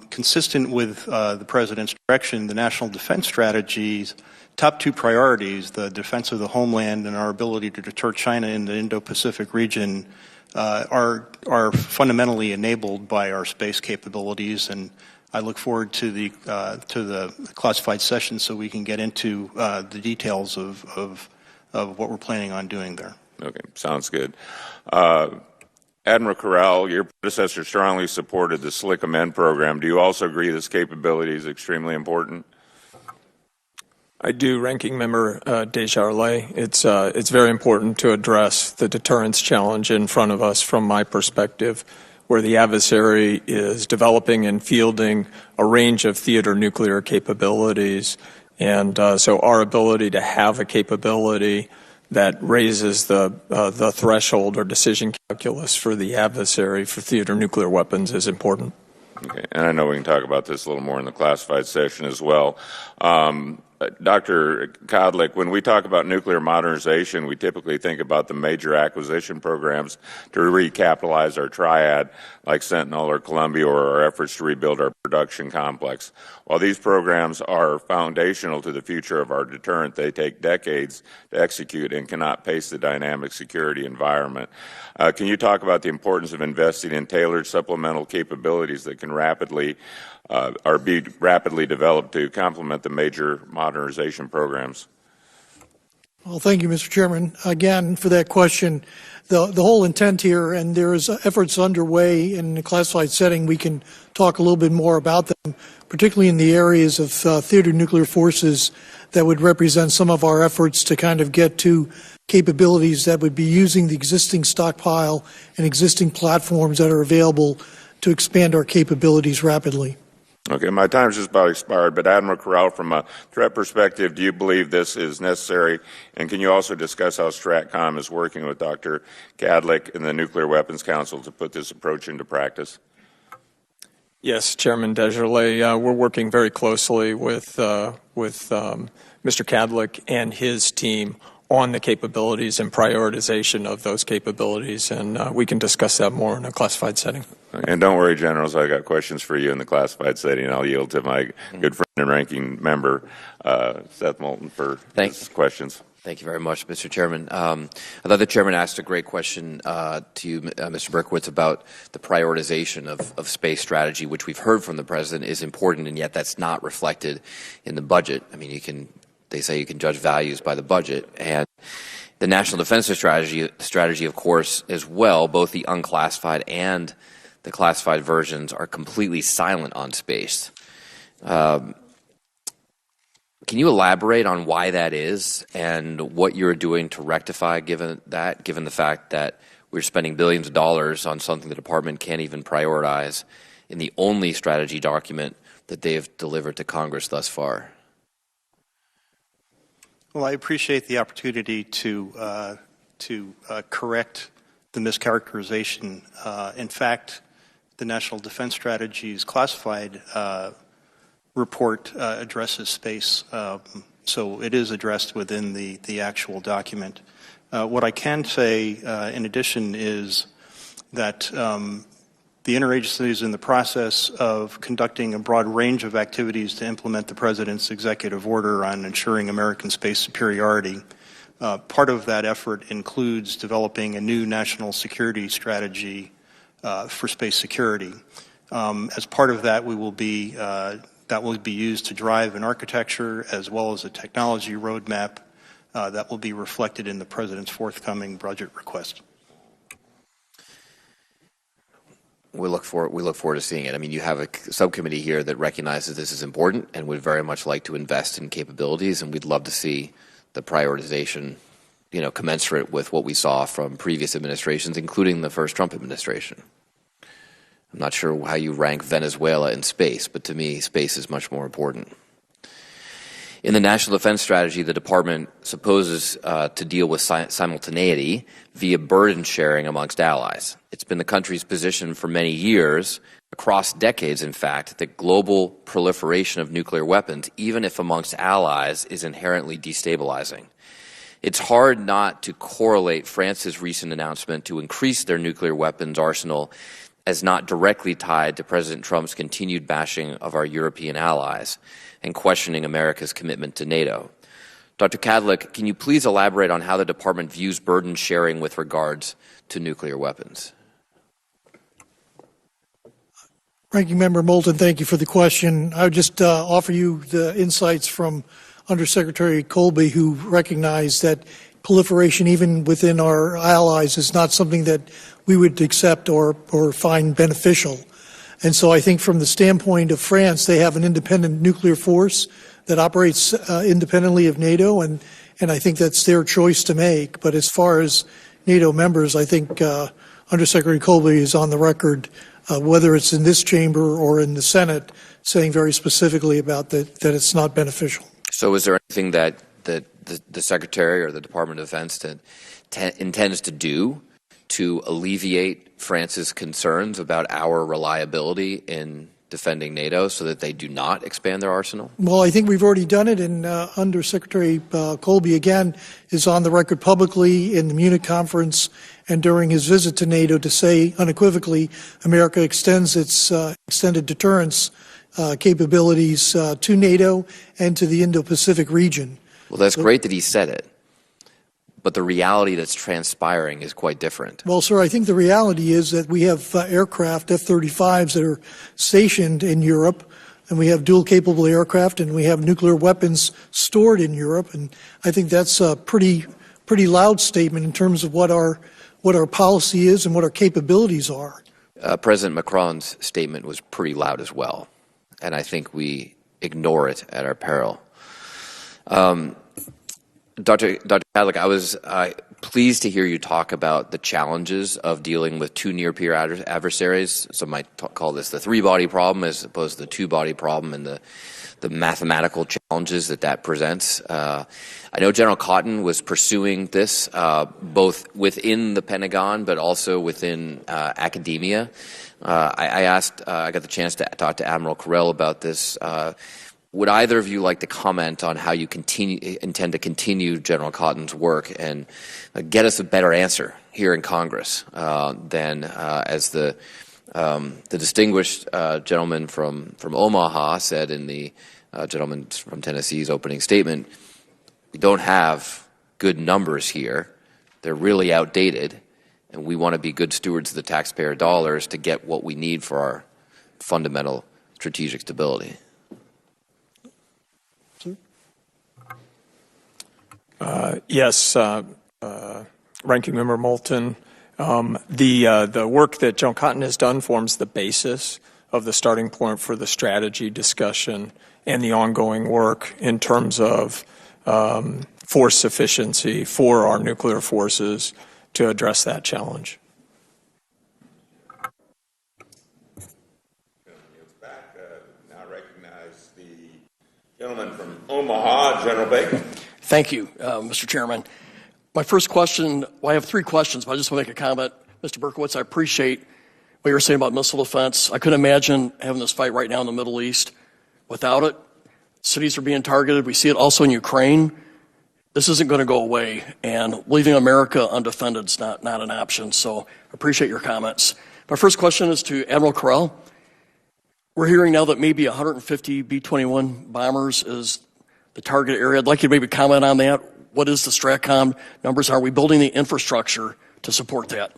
Consistent with the President's direction, the National Defense Strategy's top two priorities, the defense of the homeland and our ability to deter China in the Indo-Pacific region, are fundamentally enabled by our space capabilities, and I look forward to the classified session so we can get into the details of what we're planning on doing there. Okay, sounds good. Admiral Correll, your predecessor strongly supported the Slick Amend program. Do you also agree this capability is extremely important? I do, Ranking Member Desjardins. It's very important to address the deterrence challenge in front of us from my perspective, where the adversary is developing and fielding a range of theater nuclear capabilities. And so our ability to have a capability that raises the threshold or decision calculus for the adversary for theater nuclear weapons is important. Okay, and I know we can talk about this a little more in the classified session as well. Dr. Kadlec, when we talk about nuclear modernization, we typically think about the major acquisition programs to recapitalize our triad, like Sentinel or Columbia, or our efforts to rebuild our production complex. While these programs are foundational to the future of our deterrent, they take decades to execute and cannot pace the dynamic security environment. Can you talk about the importance of investing in tailored supplemental capabilities that can be rapidly developed to complement the major modernization programs? Well, thank you, Mr. Chairman, again for that question. The whole intent here, and there is efforts underway in the classified setting, we can talk a little bit more about them, particularly in the areas of theater nuclear forces that would represent some of our efforts to kind of get to capabilities that would be using the existing stockpile and existing platforms that are available to expand our capabilities rapidly. Okay, my time's just about expired, but Admiral Correll, from a threat perspective, do you believe this is necessary? And can you also discuss how STRATCOM is working with Dr. Kadlec and the Nuclear Weapons Council to put this approach into practice? Yes, Chairman Desjardins, we're working very closely with Mr. Kadlec and his team on the capabilities and prioritization of those capabilities, and we can discuss that more in a classified setting. And don't worry, Generals, I got questions for you in the classified setting. I'll yield to my good friend and ranking member, Seth Moulton, for his questions. Thank you very much, Mr. Chairman. I thought the Chairman asked a great question to you, Mr. Berkowitz, about the prioritization of space strategy, which we've heard from the President is important, and yet that's not reflected in the budget. I mean, they say you can judge values by the budget, and the National Defense Strategy, of course, as well, both the unclassified and the classified versions are completely silent on space. Can you elaborate on why that is and what you're doing to rectify given the fact that we're spending billions of dollars on something the department can't even prioritize in the only strategy document that they've delivered to Congress thus far? Well, I appreciate the opportunity to correct the mischaracterization. In fact, the National Defense Strategy's classified report addresses space, so it is addressed within the actual document. What I can say, in addition, is that the interagency is in the process of conducting a broad range of activities to implement the President's executive order on ensuring American space superiority. Part of that effort includes developing a new national security strategy for space security. As part of that, that will be used to drive an architecture as well as a technology roadmap that will be reflected in the President's forthcoming budget request. We look forward to seeing it. I mean, you have a subcommittee here that recognizes this is important and would very much like to invest in capabilities, and we'd love to see the prioritization, commensurate with what we saw from previous administrations, including the first Trump administration. I'm not sure how you rank Venezuela in space, but to me, space is much more important. In the National Defense Strategy, the Department supposes to deal with simultaneity via burden sharing amongst allies. It's been the country's position for many years, across decades in fact, that global proliferation of nuclear weapons, even if amongst allies, is inherently destabilizing. It's hard not to correlate France's recent announcement to increase their nuclear weapons arsenal as not directly tied to President Trump's continued bashing of our European allies and questioning America's commitment to NATO. Dr. Kadlec, can you please elaborate on how the Department views burden sharing with regards to nuclear weapons? Ranking Member Moulton, thank you for the question. I would just offer you the insights from Undersecretary Colby, who recognized that proliferation even within our allies is not something that we would accept or find beneficial. And so I think from the standpoint of France, they have an independent nuclear force that operates independently of NATO, and I think that's their choice to make. But as far as NATO members, I think Undersecretary Colby is on the record, whether it's in this chamber or in the Senate, saying very specifically about that it's not beneficial. So is there anything that the Secretary or the Department of Defense intends to do to alleviate France's concerns about our reliability in defending NATO so that they do not expand their arsenal? Well, I think we've already done it, and Undersecretary Colby, again, is on the record publicly in the Munich conference and during his visit to NATO to say unequivocally America extends its extended deterrence capabilities to NATO and to the Indo-Pacific region. Well, that's great that he said it, but the reality that's transpiring is quite different. Well, sir, I think the reality is that we have aircraft, F-35s, that are stationed in Europe, and we have dual-capable aircraft, and we have nuclear weapons stored in Europe, and I think that's a pretty loud statement in terms of what our policy is and what our capabilities are. President Macron's statement was pretty loud as well, and I think we ignore it at our peril. Dr. Kadlec, I was pleased to hear you talk about the challenges of dealing with two near-peer adversaries. Some might call this the three-body problem as opposed to the two-body problem, and the mathematical challenges that presents. I know General Cotton was pursuing this both within the Pentagon but also within academia. I got the chance to talk to Admiral Correll about this. Would either of you like to comment on how you intend to continue General Cotton's work and get us a better answer here in Congress than as the distinguished gentleman from Omaha said in the gentleman from Tennessee's opening statement? We don't have good numbers here. They're really outdated, and we want to be good stewards of the taxpayer dollars to get what we need for our fundamental strategic stability. Yes, Ranking Member Moulton. The work that General Cotton has done forms the basis of the starting point for the strategy discussion and the ongoing work in terms of force sufficiency for our nuclear forces to address that challenge. Now recognize the gentleman from Omaha, General Bacon. Thank you, Mr. Chairman. My first question, well, I have three questions, but I just want to make a comment. Mr. Berkowitz, I appreciate what you were saying about missile defense. I couldn't imagine having this fight right now in the Middle East without it. Cities are being targeted. We see it also in Ukraine. This isn't going to go away, and leaving America undefended is not an option, so I appreciate your comments. My first question is to Admiral Correll. We're hearing now that maybe 150 B-21 bombers is the target area. I'd like you to maybe comment on that. What is the STRATCOM numbers? Are we building the infrastructure to support that?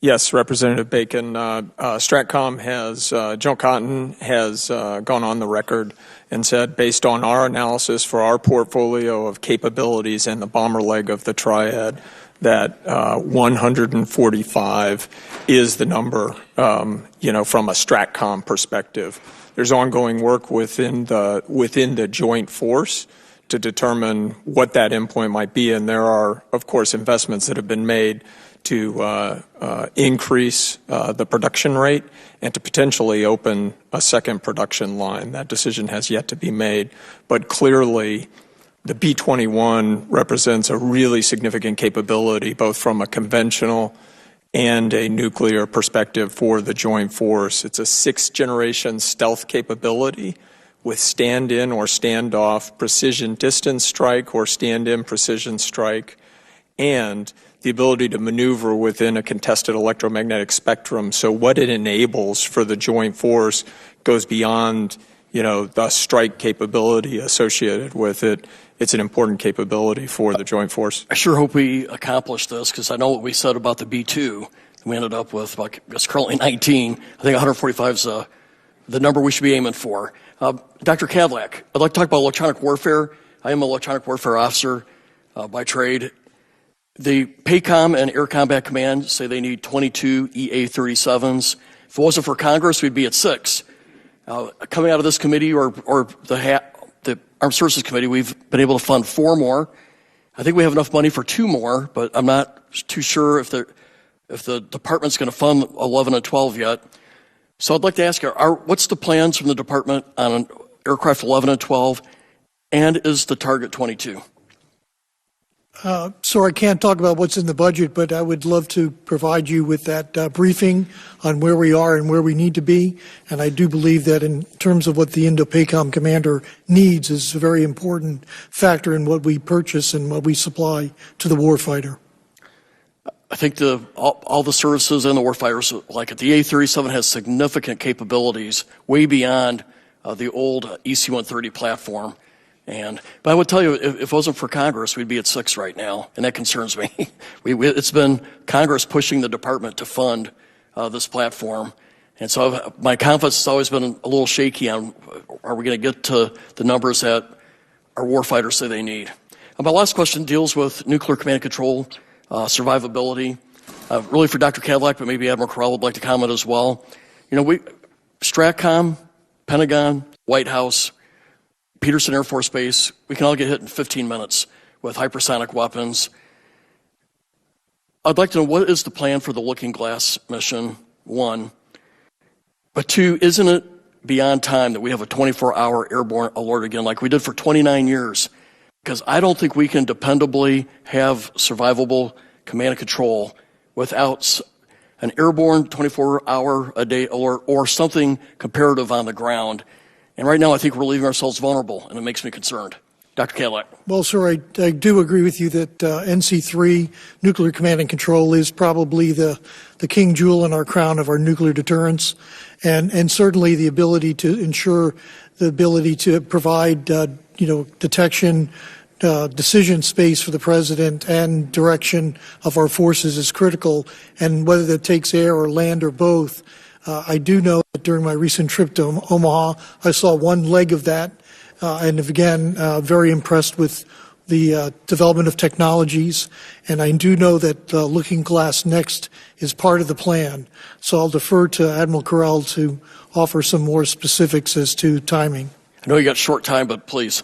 Yes, Representative Bacon. STRATCOM has, Joe Cotton has gone on the record and said, based on our analysis for our portfolio of capabilities and the bomber leg of the triad, that 145 is the number, from a STRATCOM perspective. There's ongoing work within the joint force to determine what that endpoint might be, and there are, of course, investments that have been made to increase the production rate and to potentially open a second production line. That decision has yet to be made, but clearly the B-21 represents a really significant capability, both from a conventional and a nuclear perspective for the joint force. It's a sixth-generation stealth capability with stand-in or stand-off precision distance strike or stand-in precision strike, and the ability to maneuver within a contested electromagnetic spectrum. So what it enables for the joint force goes beyond, the strike capability associated with it. It's an important capability for the joint force. I sure hope we accomplish this, because I know what we said about the B-2. We ended up with, it's currently 19. I think 145 is the number we should be aiming for. Dr. Kadlec, I'd like to talk about electronic warfare. I am an electronic warfare officer by trade. The PACOM and Air Combat Command say they need 22 EA-37s. If it wasn't for Congress, we'd be at 6. Coming out of this committee or the Armed Services Committee, we've been able to fund 4 more. I think we have enough money for 2 more, but I'm not too sure if the department's going to fund 11 and 12 yet. So I'd like to ask you, what's the plans from the department on aircraft 11 and 12, and is the target 22? So I can't talk about what's in the budget, but I would love to provide you with that briefing on where we are and where we need to be. And I do believe that in terms of what the Indo-PACOM commander needs is a very important factor in what we purchase and what we supply to the warfighter. I think all the services and the warfighters like it. The A-37 has significant capabilities way beyond the old EC-130 platform. But I would tell you, if it wasn't for Congress, we'd be at 6 right now, and that concerns me. It's been Congress pushing the department to fund this platform, and so my confidence has always been a little shaky on, are we going to get to the numbers that our warfighters say they need? My last question deals with nuclear command and control survivability, really for Dr. Kadlec, but maybe Admiral Correll would like to comment as well. STRATCOM, Pentagon, White House, Peterson Air Force Base, we can all get hit in 15 minutes with hypersonic weapons. I'd like to know, what is the plan for the Looking Glass mission, 1? But 2, isn't it beyond time that we have a 24-hour airborne alert again like we did for 29 years? Because I don't think we can dependably have survivable command and control without an airborne 24-hour-a-day alert or something comparative on the ground. And right now, I think we're leaving ourselves vulnerable, and it makes me concerned. Dr. Kadlec. Well, sir, I do agree with you that NC3, nuclear command and control, is probably the king jewel in our crown of our nuclear deterrence, and certainly the ability to ensure the ability to provide, detection, decision space for the president and direction of our forces is critical, and whether that takes air or land or both. I do know that during my recent trip to Omaha, I saw one leg of that, and again, very impressed with the development of technologies, and I do know that Looking Glass Next is part of the plan. So I'll defer to Admiral Correll to offer some more specifics as to timing. I know you got short time, but please.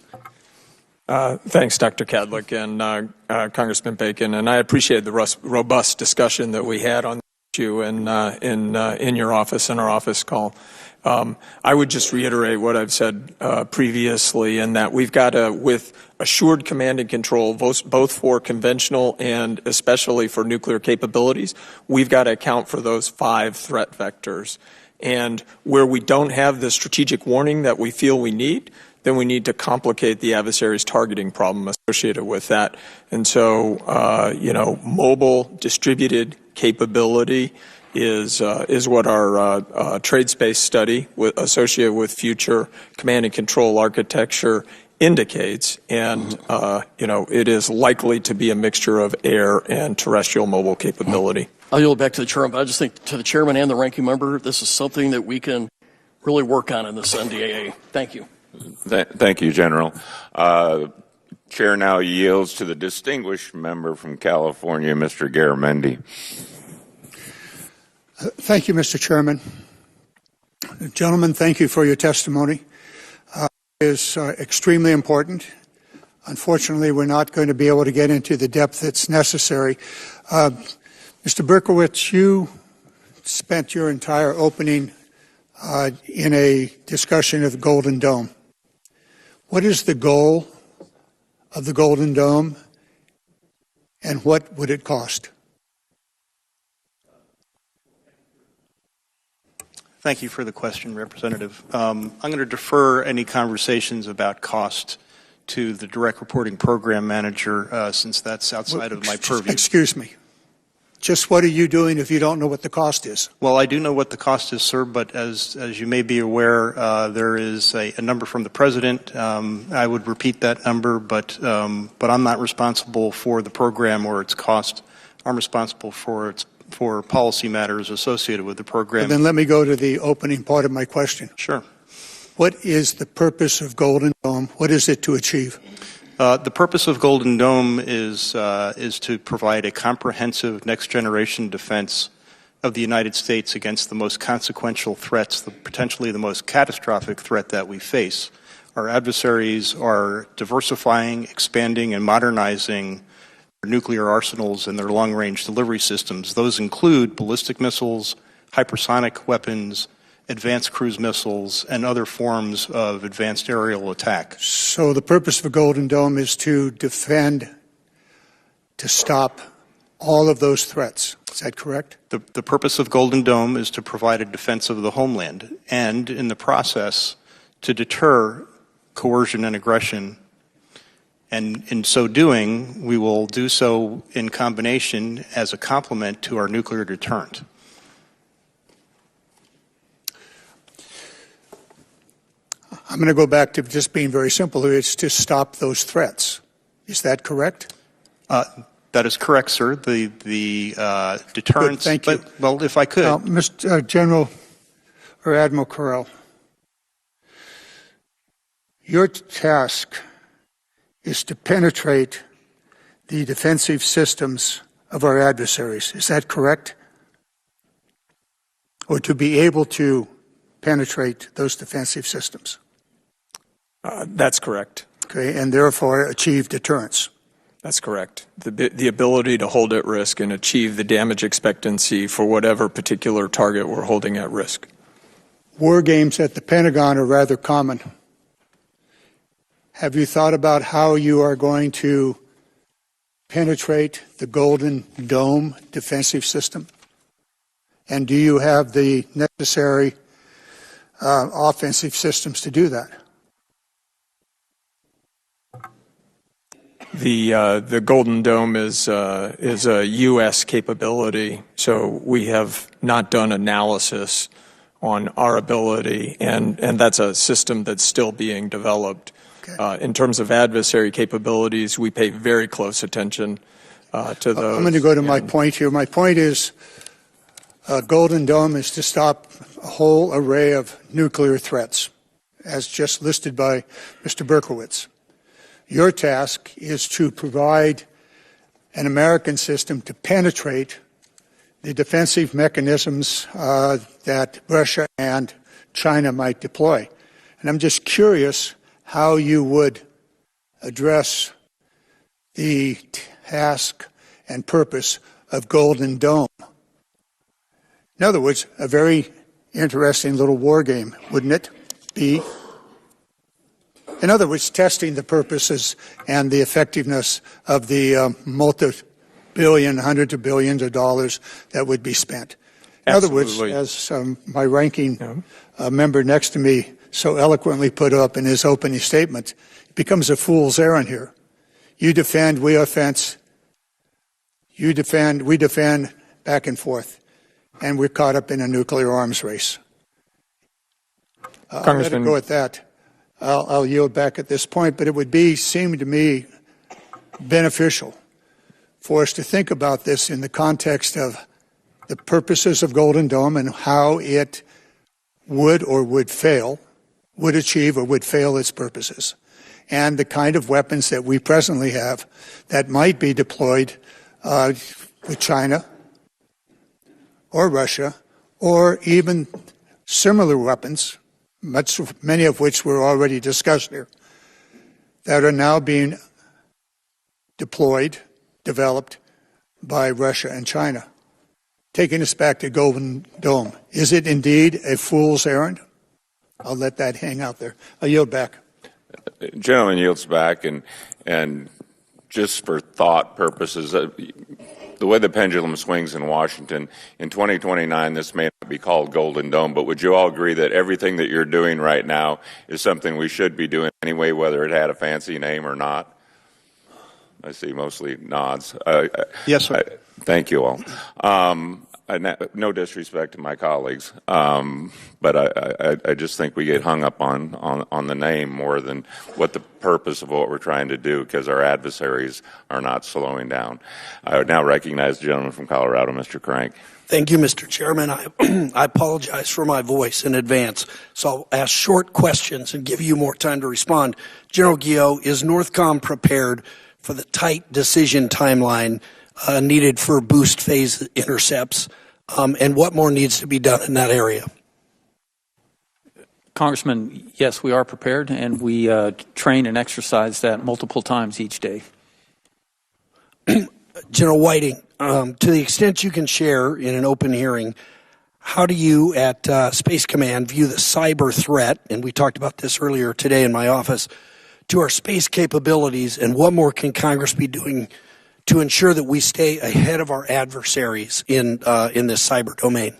Thanks, Dr. Kadlec and Congressman Bacon, and I appreciate the robust discussion that we had on the issue in your office and our office call. I would just reiterate what I've said previously, in that we've got to, with assured command and control, both for conventional and especially for nuclear capabilities, we've got to account for those 5 threat vectors. And where we don't have the strategic warning that we feel we need, then we need to complicate the adversary's targeting problem associated with that. And so, mobile distributed capability is what our trade space study associated with future command and control architecture indicates. And, it is likely to be a mixture of air and terrestrial mobile capability. I'll yield back to the chairman, but I just think to the chairman and the ranking member, this is something that we can really work on in this NDAA. Thank you. Thank you, General. Chair now yields to the distinguished member from California, Mr. Garamendi. Thank you, Mr. Chairman. Gentlemen, thank you for your testimony. It is extremely important. Unfortunately, we're not going to be able to get into the depth that's necessary. Mr. Berkowitz, you spent your entire opening in a discussion of the Golden Dome. What is the goal of the Golden Dome, and what would it cost? Thank you for the question, Representative. I'm going to defer any conversations about cost to the direct reporting program manager, since that's outside of my purview. Excuse me. Just what are you doing if you don't know what the cost is? Well, I do know what the cost is, sir, but as you may be aware, there is a number from the President. I would repeat that number, but I'm not responsible for the program or its cost. I'm responsible for policy matters associated with the program. Then let me go to the opening part of my question. Sure. What is the purpose of Golden Dome? What is it to achieve? The purpose of Golden Dome is to provide a comprehensive next-generation defense of the United States against the most consequential threats, potentially the most catastrophic threat that we face. Our adversaries are diversifying, expanding, and modernizing their nuclear arsenals and their long-range delivery systems. Those include ballistic missiles, hypersonic weapons, advanced cruise missiles, and other forms of advanced aerial attack. So the purpose of a Golden Dome is to defend, to stop all of those threats. Is that correct? The purpose of Golden Dome is to provide a defense of the homeland and, in the process, to deter coercion and aggression. And in so doing, we will do so in combination as a complement to our nuclear deterrent. I'm going to go back to just being very simple. It's to stop those threats. Is that correct? That is correct, sir. The deterrence. Good, thank you. Well, if I could. Mr. General or Admiral Correll, your task is to penetrate the defensive systems of our adversaries. Is that correct? Or to be able to penetrate those defensive systems? That's correct. Okay, and therefore achieve deterrence. That's correct. The ability to hold at risk and achieve the damage expectancy for whatever particular target we're holding at risk. War games at the Pentagon are rather common. Have you thought about how you are going to penetrate the Golden Dome defensive system? And do you have the necessary offensive systems to do that? The Golden Dome is a U.S. capability, so we have not done analysis on our ability, and that's a system that's still being developed. Okay. In terms of adversary capabilities, we pay very close attention to those. I'm going to go to my point here. My point is Golden Dome is to stop a whole array of nuclear threats, as just listed by Mr. Berkowitz. Your task is to provide an American system to penetrate the defensive mechanisms that Russia and China might deploy. And I'm just curious how you would address the task and purpose of Golden Dome. In other words, a very interesting little war game, wouldn't it be? In other words, testing the purposes and the effectiveness of the multi-billion, hundreds of billions of dollars that would be spent. In Absolutely. other words, as my ranking member next to me so eloquently put up in his opening statement, it becomes a fool's errand here. You defend, we offense. You defend, we defend, back and forth. And we're caught up in a nuclear arms race. I'll let it go at that. I'll yield back at this point, but it would seem to me beneficial for us to think about this in the context of the purposes of Golden Dome and how it would or would fail, would achieve or would fail its purposes, and the kind of weapons that we presently have that might be deployed with China or Russia, or even similar weapons, many of which were already discussed here, that are now being deployed, developed by Russia and China. Taking us back to Golden Dome, is it indeed a fool's errand? I'll let that hang out there. I'll yield back. Gentleman yields back, and just for thought purposes, the way the pendulum swings in Washington, in 2029, this may not be called Golden Dome, but would you all agree that everything that you're doing right now is something we should be doing anyway, whether it had a fancy name or not? I see mostly nods. Yes, sir. Thank you all. No disrespect to my colleagues, but I just think we get hung up on the name more than what the purpose of what we're trying to do, because our adversaries are not slowing down. I would now recognize the gentleman from Colorado, Mr. Crank. Thank you, Mr. Chairman. I apologize for my voice in advance, so I'll ask short questions and give you more time to respond. General Guillot, is Northcom prepared for the tight decision timeline needed for boost phase intercepts, and what more needs to be done in that area? Congressman, yes, we are prepared, and we train and exercise that multiple times each day. General Whiting, to the extent you can share in an open hearing, how do you at Space Command view the cyber threat, and we talked about this earlier today in my office, to our space capabilities, and what more can Congress be doing to ensure that we stay ahead of our adversaries in this cyber domain?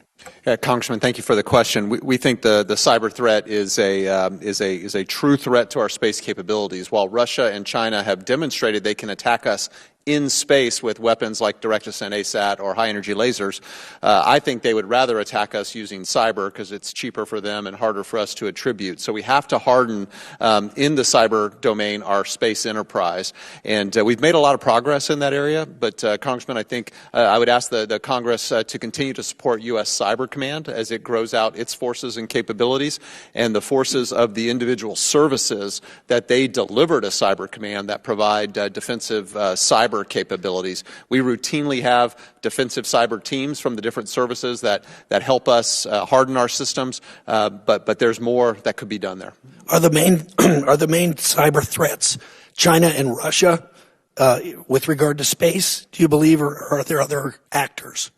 Congressman, thank you for the question. We think the cyber threat is a true threat to our space capabilities. While Russia and China have demonstrated they can attack us in space with weapons like direct-to-send ASAT or high-energy lasers, I think they would rather attack us using cyber because it's cheaper for them and harder for us to attribute. So we have to harden in the cyber domain our space enterprise. And we've made a lot of progress in that area. But, Congressman, I think I would ask the Congress to continue to support U.S. Cyber Command as it grows out its forces and capabilities, and the forces of the individual services that they deliver to Cyber Command that provide defensive cyber capabilities. We routinely have defensive cyber teams from the different services that help us harden our systems, but there's more that could be done there. Are the main cyber threats China and Russia with regard to space, do you believe, or are there other actors?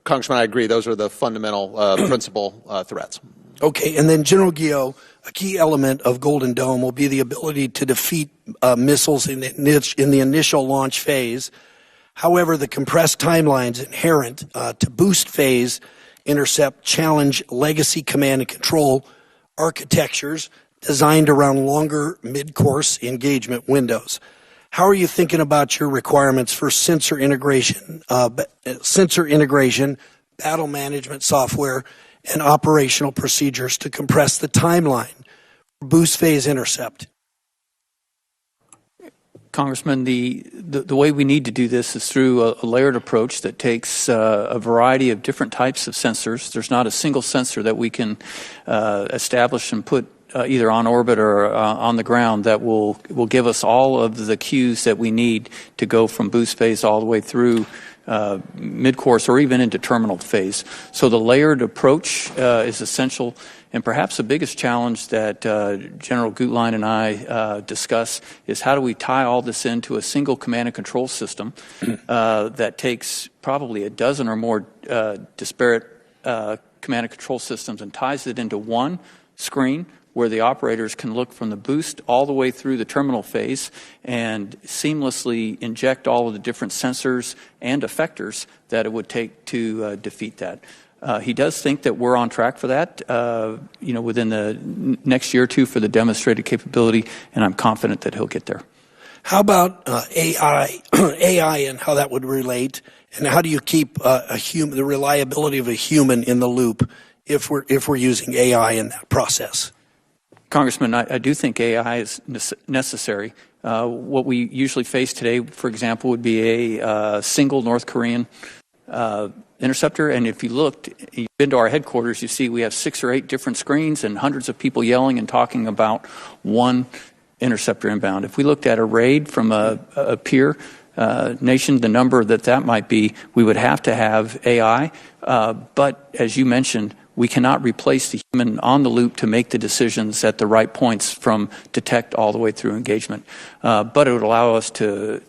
Congressman, I agree. Those are the fundamental principal threats. Okay, and then General Guillot, a key element of Golden Dome will be the ability to defeat missiles in the initial launch phase. However, the compressed timelines inherent to boost phase intercept challenge legacy command and control architectures designed around longer mid-course engagement windows. How are you thinking about your requirements for sensor integration, battle management software, and operational procedures to compress the timeline for boost phase intercept? Congressman, the way we need to do this is through a layered approach that takes a variety of different types of sensors. There's not a single sensor that we can establish and put either on orbit or on the ground that will give us all of the cues that we need to go from boost phase all the way through mid-course or even into terminal phase. So the layered approach is essential, and perhaps the biggest challenge that General Gutlein and I discuss is how do we tie all this into a single command and control system that takes probably a dozen or more disparate command and control systems and ties it into one screen where the operators can look from the boost all the way through the terminal phase and seamlessly inject all of the different sensors and effectors that it would take to defeat that. He does think that we're on track for that, within the next year or two for the demonstrated capability, and I'm confident that he'll get there. How about AI and how that would relate, and how do you keep the reliability of a human in the loop if we're using AI in that process? Congressman, I do think AI is necessary. What we usually face today, for example, would be a single North Korean interceptor. And if you've been to our headquarters, you see we have 6 or 8 different screens and hundreds of people yelling and talking about one interceptor inbound. If we looked at a raid from a peer nation, the number that might be, we would have to have AI. But as you mentioned, we cannot replace the human on the loop to make the decisions at the right points from detect all the way through engagement. But it would allow us to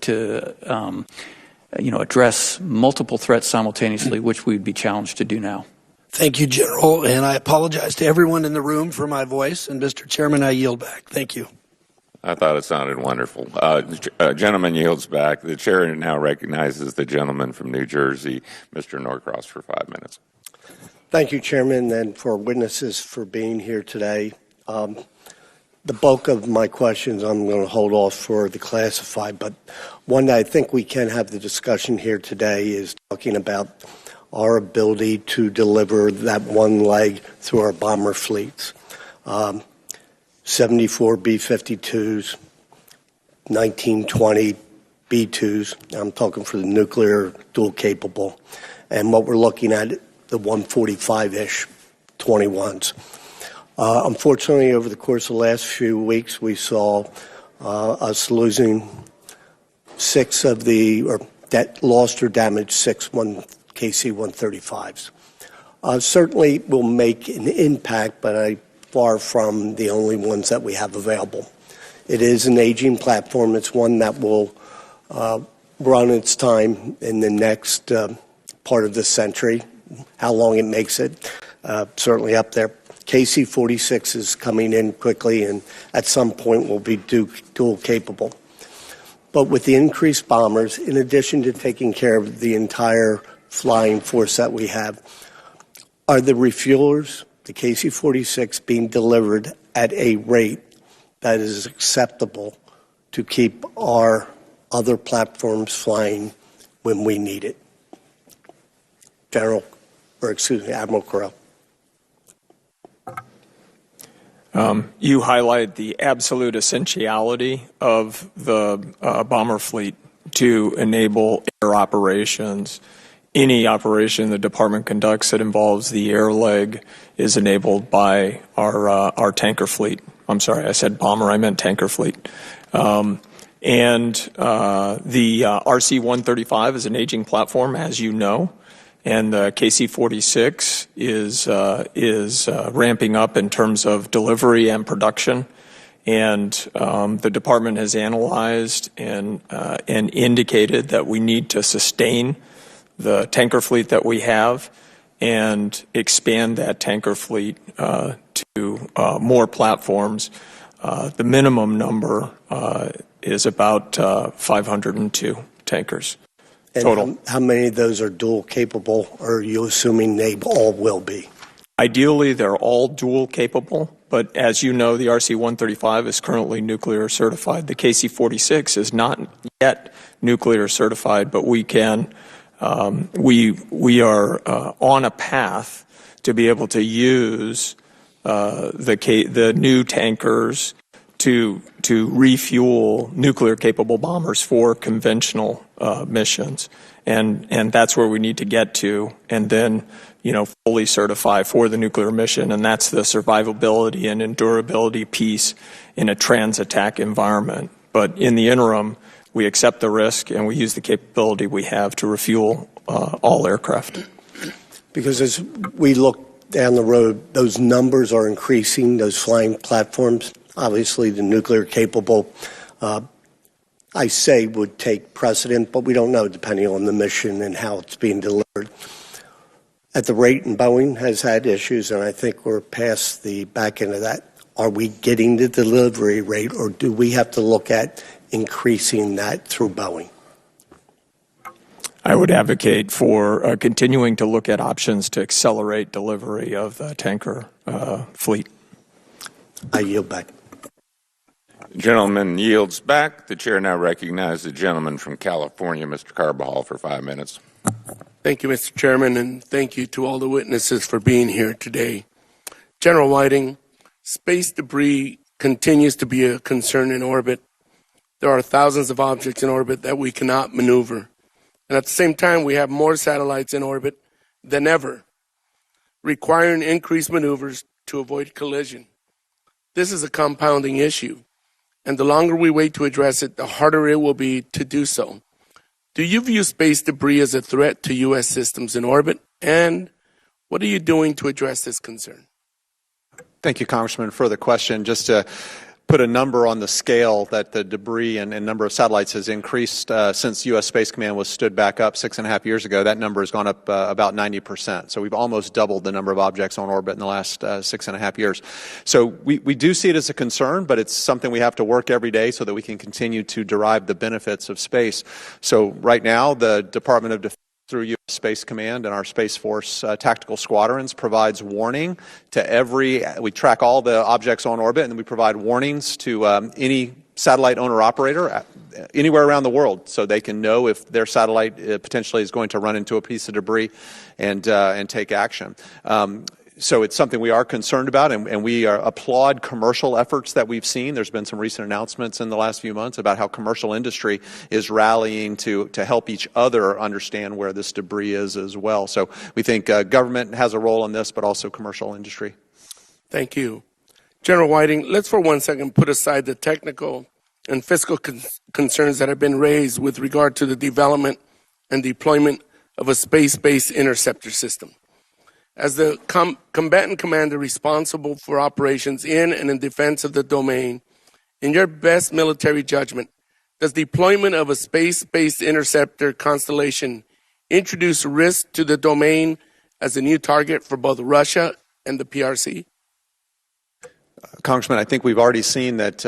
address multiple threats simultaneously, which we'd be challenged to do now. Thank you, General, and I apologize to everyone in the room for my voice. And Mr. Chairman, I yield back. Thank you. I thought it sounded wonderful. Gentleman yields back. The chair now recognizes the gentleman from New Jersey, Mr. Norcross, for 5 minutes. Thank you, Chairman, and for witnesses for being here today. The bulk of my questions I'm going to hold off for the classified, but one that I think we can have the discussion here today is talking about our ability to deliver that one leg through our bomber fleets. 74 B-52s, 1920 B-2s, I'm talking for the nuclear dual capable, and what we're looking at, the 145-ish 21s. Unfortunately, over the course of the last few weeks, we saw us losing lost or damaged 6 KC-135s. Certainly will make an impact, but far from the only ones that we have available. It is an aging platform. It's one that will run its time in the next part of the century. How long it makes it, certainly up there. KC-46 is coming in quickly, and at some point will be dual capable. But with the increased bombers, in addition to taking care of the entire flying force that we have, are the refuelers, the KC-46, being delivered at a rate that is acceptable to keep our other platforms flying when we need it? Admiral Correll. You highlight the absolute essentiality of the bomber fleet to enable air operations. Any operation the department conducts that involves the air leg is enabled by our tanker fleet. I'm sorry, I said bomber, I meant tanker fleet. The RC-135 is an aging platform, as you know, and the KC-46 is ramping up in terms of delivery and production. And the department has analyzed and indicated that we need to sustain the tanker fleet that we have and expand that tanker fleet to more platforms. The minimum number is about 502 tankers total. How many of those are dual capable, or are you assuming they all will be? Ideally, they're all dual capable, but as you know, the RC-135 is currently nuclear certified. The KC-46 is not yet nuclear certified, but we can. We are on a path to be able to use the new tankers to refuel nuclear capable bombers for conventional missions. And that's where we need to get to, and then, fully certify for the nuclear mission. And that's the survivability and endurability piece in a trans-attack environment. But in the interim, we accept the risk and we use the capability we have to refuel all aircraft. Because as we look down the road, those numbers are increasing, those flying platforms. Obviously, the nuclear capable, I say, would take precedent, but we don't know depending on the mission and how it's being delivered. At the rate, and Boeing has had issues, and I think we're past the back end of that. Are we getting the delivery rate, or do we have to look at increasing that through Boeing? I would advocate for continuing to look at options to accelerate delivery of the tanker fleet. I yield back. Gentleman yields back. The chair now recognizes the gentleman from California, Mr. Carbajal, for 5 minutes. Thank you, Mr. Chairman, and thank you to all the witnesses for being here today. General Whiting, space debris continues to be a concern in orbit. There are thousands of objects in orbit that we cannot maneuver. And at the same time, we have more satellites in orbit than ever, requiring increased maneuvers to avoid collision. This is a compounding issue, and the longer we wait to address it, the harder it will be to do so. Do you view space debris as a threat to U.S. systems in orbit? And what are you doing to address this concern? Thank you, Congressman, for the question. Just to put a number on the scale that the debris and number of satellites has increased since U.S. Space Command was stood back up 6.5 years ago. That number has gone up about 90%. So we've almost doubled the number of objects on orbit in the last 6.5 years. So we do see it as a concern, but it's something we have to work every day so that we can continue to derive the benefits of space. So right now, the Department of Defense, through U.S. Space Command and our Space Force tactical squadrons, provides warning to we track all the objects on orbit, and we provide warnings to any satellite owner-operator anywhere around the world so they can know if their satellite potentially is going to run into a piece of debris and take action. So it's something we are concerned about, and we applaud commercial efforts that we've seen. There's been some recent announcements in the last few months about how commercial industry is rallying to help each other understand where this debris is as well. So we think government has a role in this, but also commercial industry. Thank you. General Whiting, let's for 1 second put aside the technical and fiscal concerns that have been raised with regard to the development and deployment of a space-based interceptor system. As the combatant commander responsible for operations in and in defense of the domain, in your best military judgment, does deployment of a space-based interceptor constellation introduce risk to the domain as a new target for both Russia and the PRC? Congressman, I think we've already seen that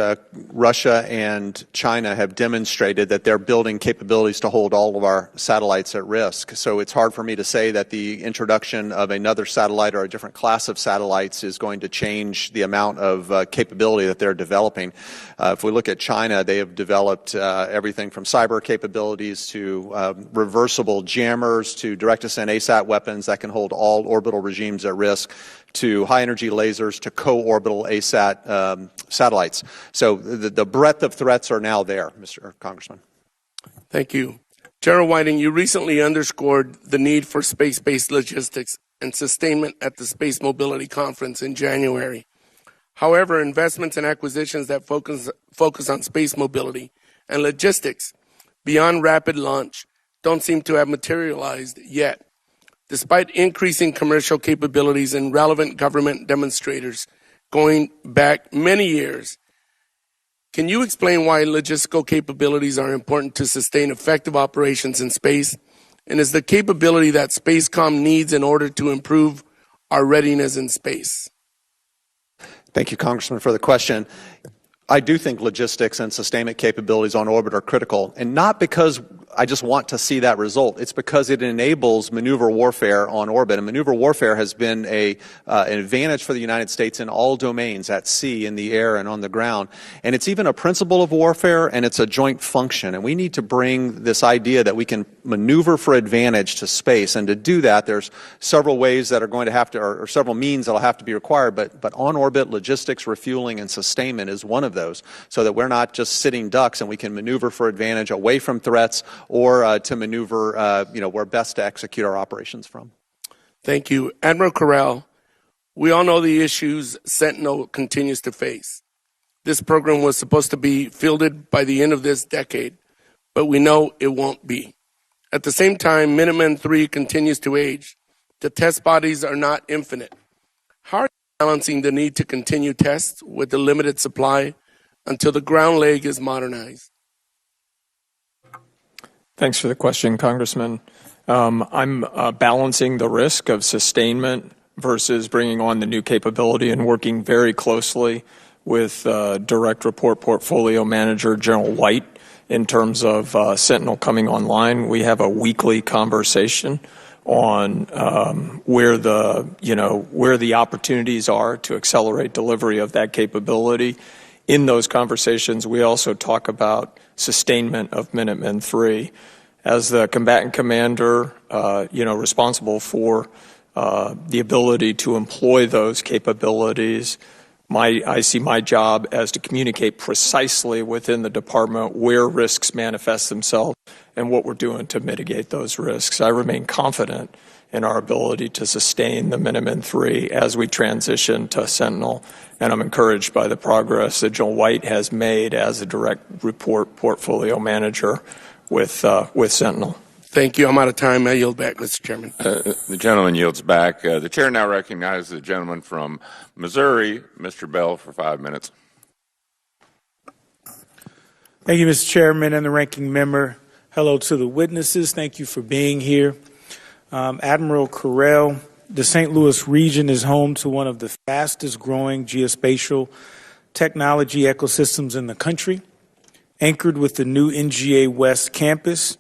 Russia and China have demonstrated that they're building capabilities to hold all of our satellites at risk. So it's hard for me to say that the introduction of another satellite or a different class of satellites is going to change the amount of capability that they're developing. If we look at China, they have developed everything from cyber capabilities to reversible jammers to direct-to-send ASAT weapons that can hold all orbital regimes at risk, to high-energy lasers, to co-orbital ASAT satellites. So the breadth of threats are now there, Mr. Congressman. Thank you. General Whiting, you recently underscored the need for space-based logistics and sustainment at the Space Mobility Conference in January. However, investments and acquisitions that focus on space mobility and logistics beyond rapid launch don't seem to have materialized yet, despite increasing commercial capabilities and relevant government demonstrators going back many years. Can you explain why logistical capabilities are important to sustain effective operations in space? And is the capability that SpaceCom needs in order to improve our readiness in space? Thank you, Congressman, for the question. I do think logistics and sustainment capabilities on orbit are critical, and not because I just want to see that result. It's because it enables maneuver warfare on orbit. And maneuver warfare has been an advantage for the United States in all domains, at sea, in the air, and on the ground. And it's even a principle of warfare, and it's a joint function. And we need to bring this idea that we can maneuver for advantage to space. And to do that, there's several ways that are going to have to, or several means that will have to be required. But on orbit, logistics, refueling, and sustainment is one of those, so that we're not just sitting ducks and we can maneuver for advantage away from threats, or to maneuver, where best to execute our operations from. Thank you. Admiral Correll, we all know the issues Sentinel continues to face. This program was supposed to be fielded by the end of this decade, but we know it won't be. At the same time, Minuteman III continues to age. The test bodies are not infinite. How are you balancing the need to continue tests with the limited supply until the ground leg is modernized? Thanks for the question, Congressman. I'm balancing the risk of sustainment versus bringing on the new capability and working very closely with Direct Report Portfolio Manager General White in terms of Sentinel coming online. We have a weekly conversation on where the opportunities are to accelerate delivery of that capability. In those conversations, we also talk about sustainment of Minuteman III. As the combatant commander, responsible for the ability to employ those capabilities, I see my job as to communicate precisely within the department where risks manifest themselves and what we're doing to mitigate those risks. I remain confident in our ability to sustain the Minuteman III as we transition to Sentinel, and I'm encouraged by the progress that General White has made as a direct report portfolio manager with Sentinel. Thank you. I'm out of time. I yield back, Mr. Chairman. The gentleman yields back. The chair now recognizes the gentleman from Missouri, Mr. Bell, for 5 minutes. Thank you, Mr. Chairman and the ranking member. Hello to the witnesses. Thank you for being here. Admiral Correll, the St. Louis region is home to one of the fastest growing geospatial technology ecosystems in the country, anchored with the new NGA West campus.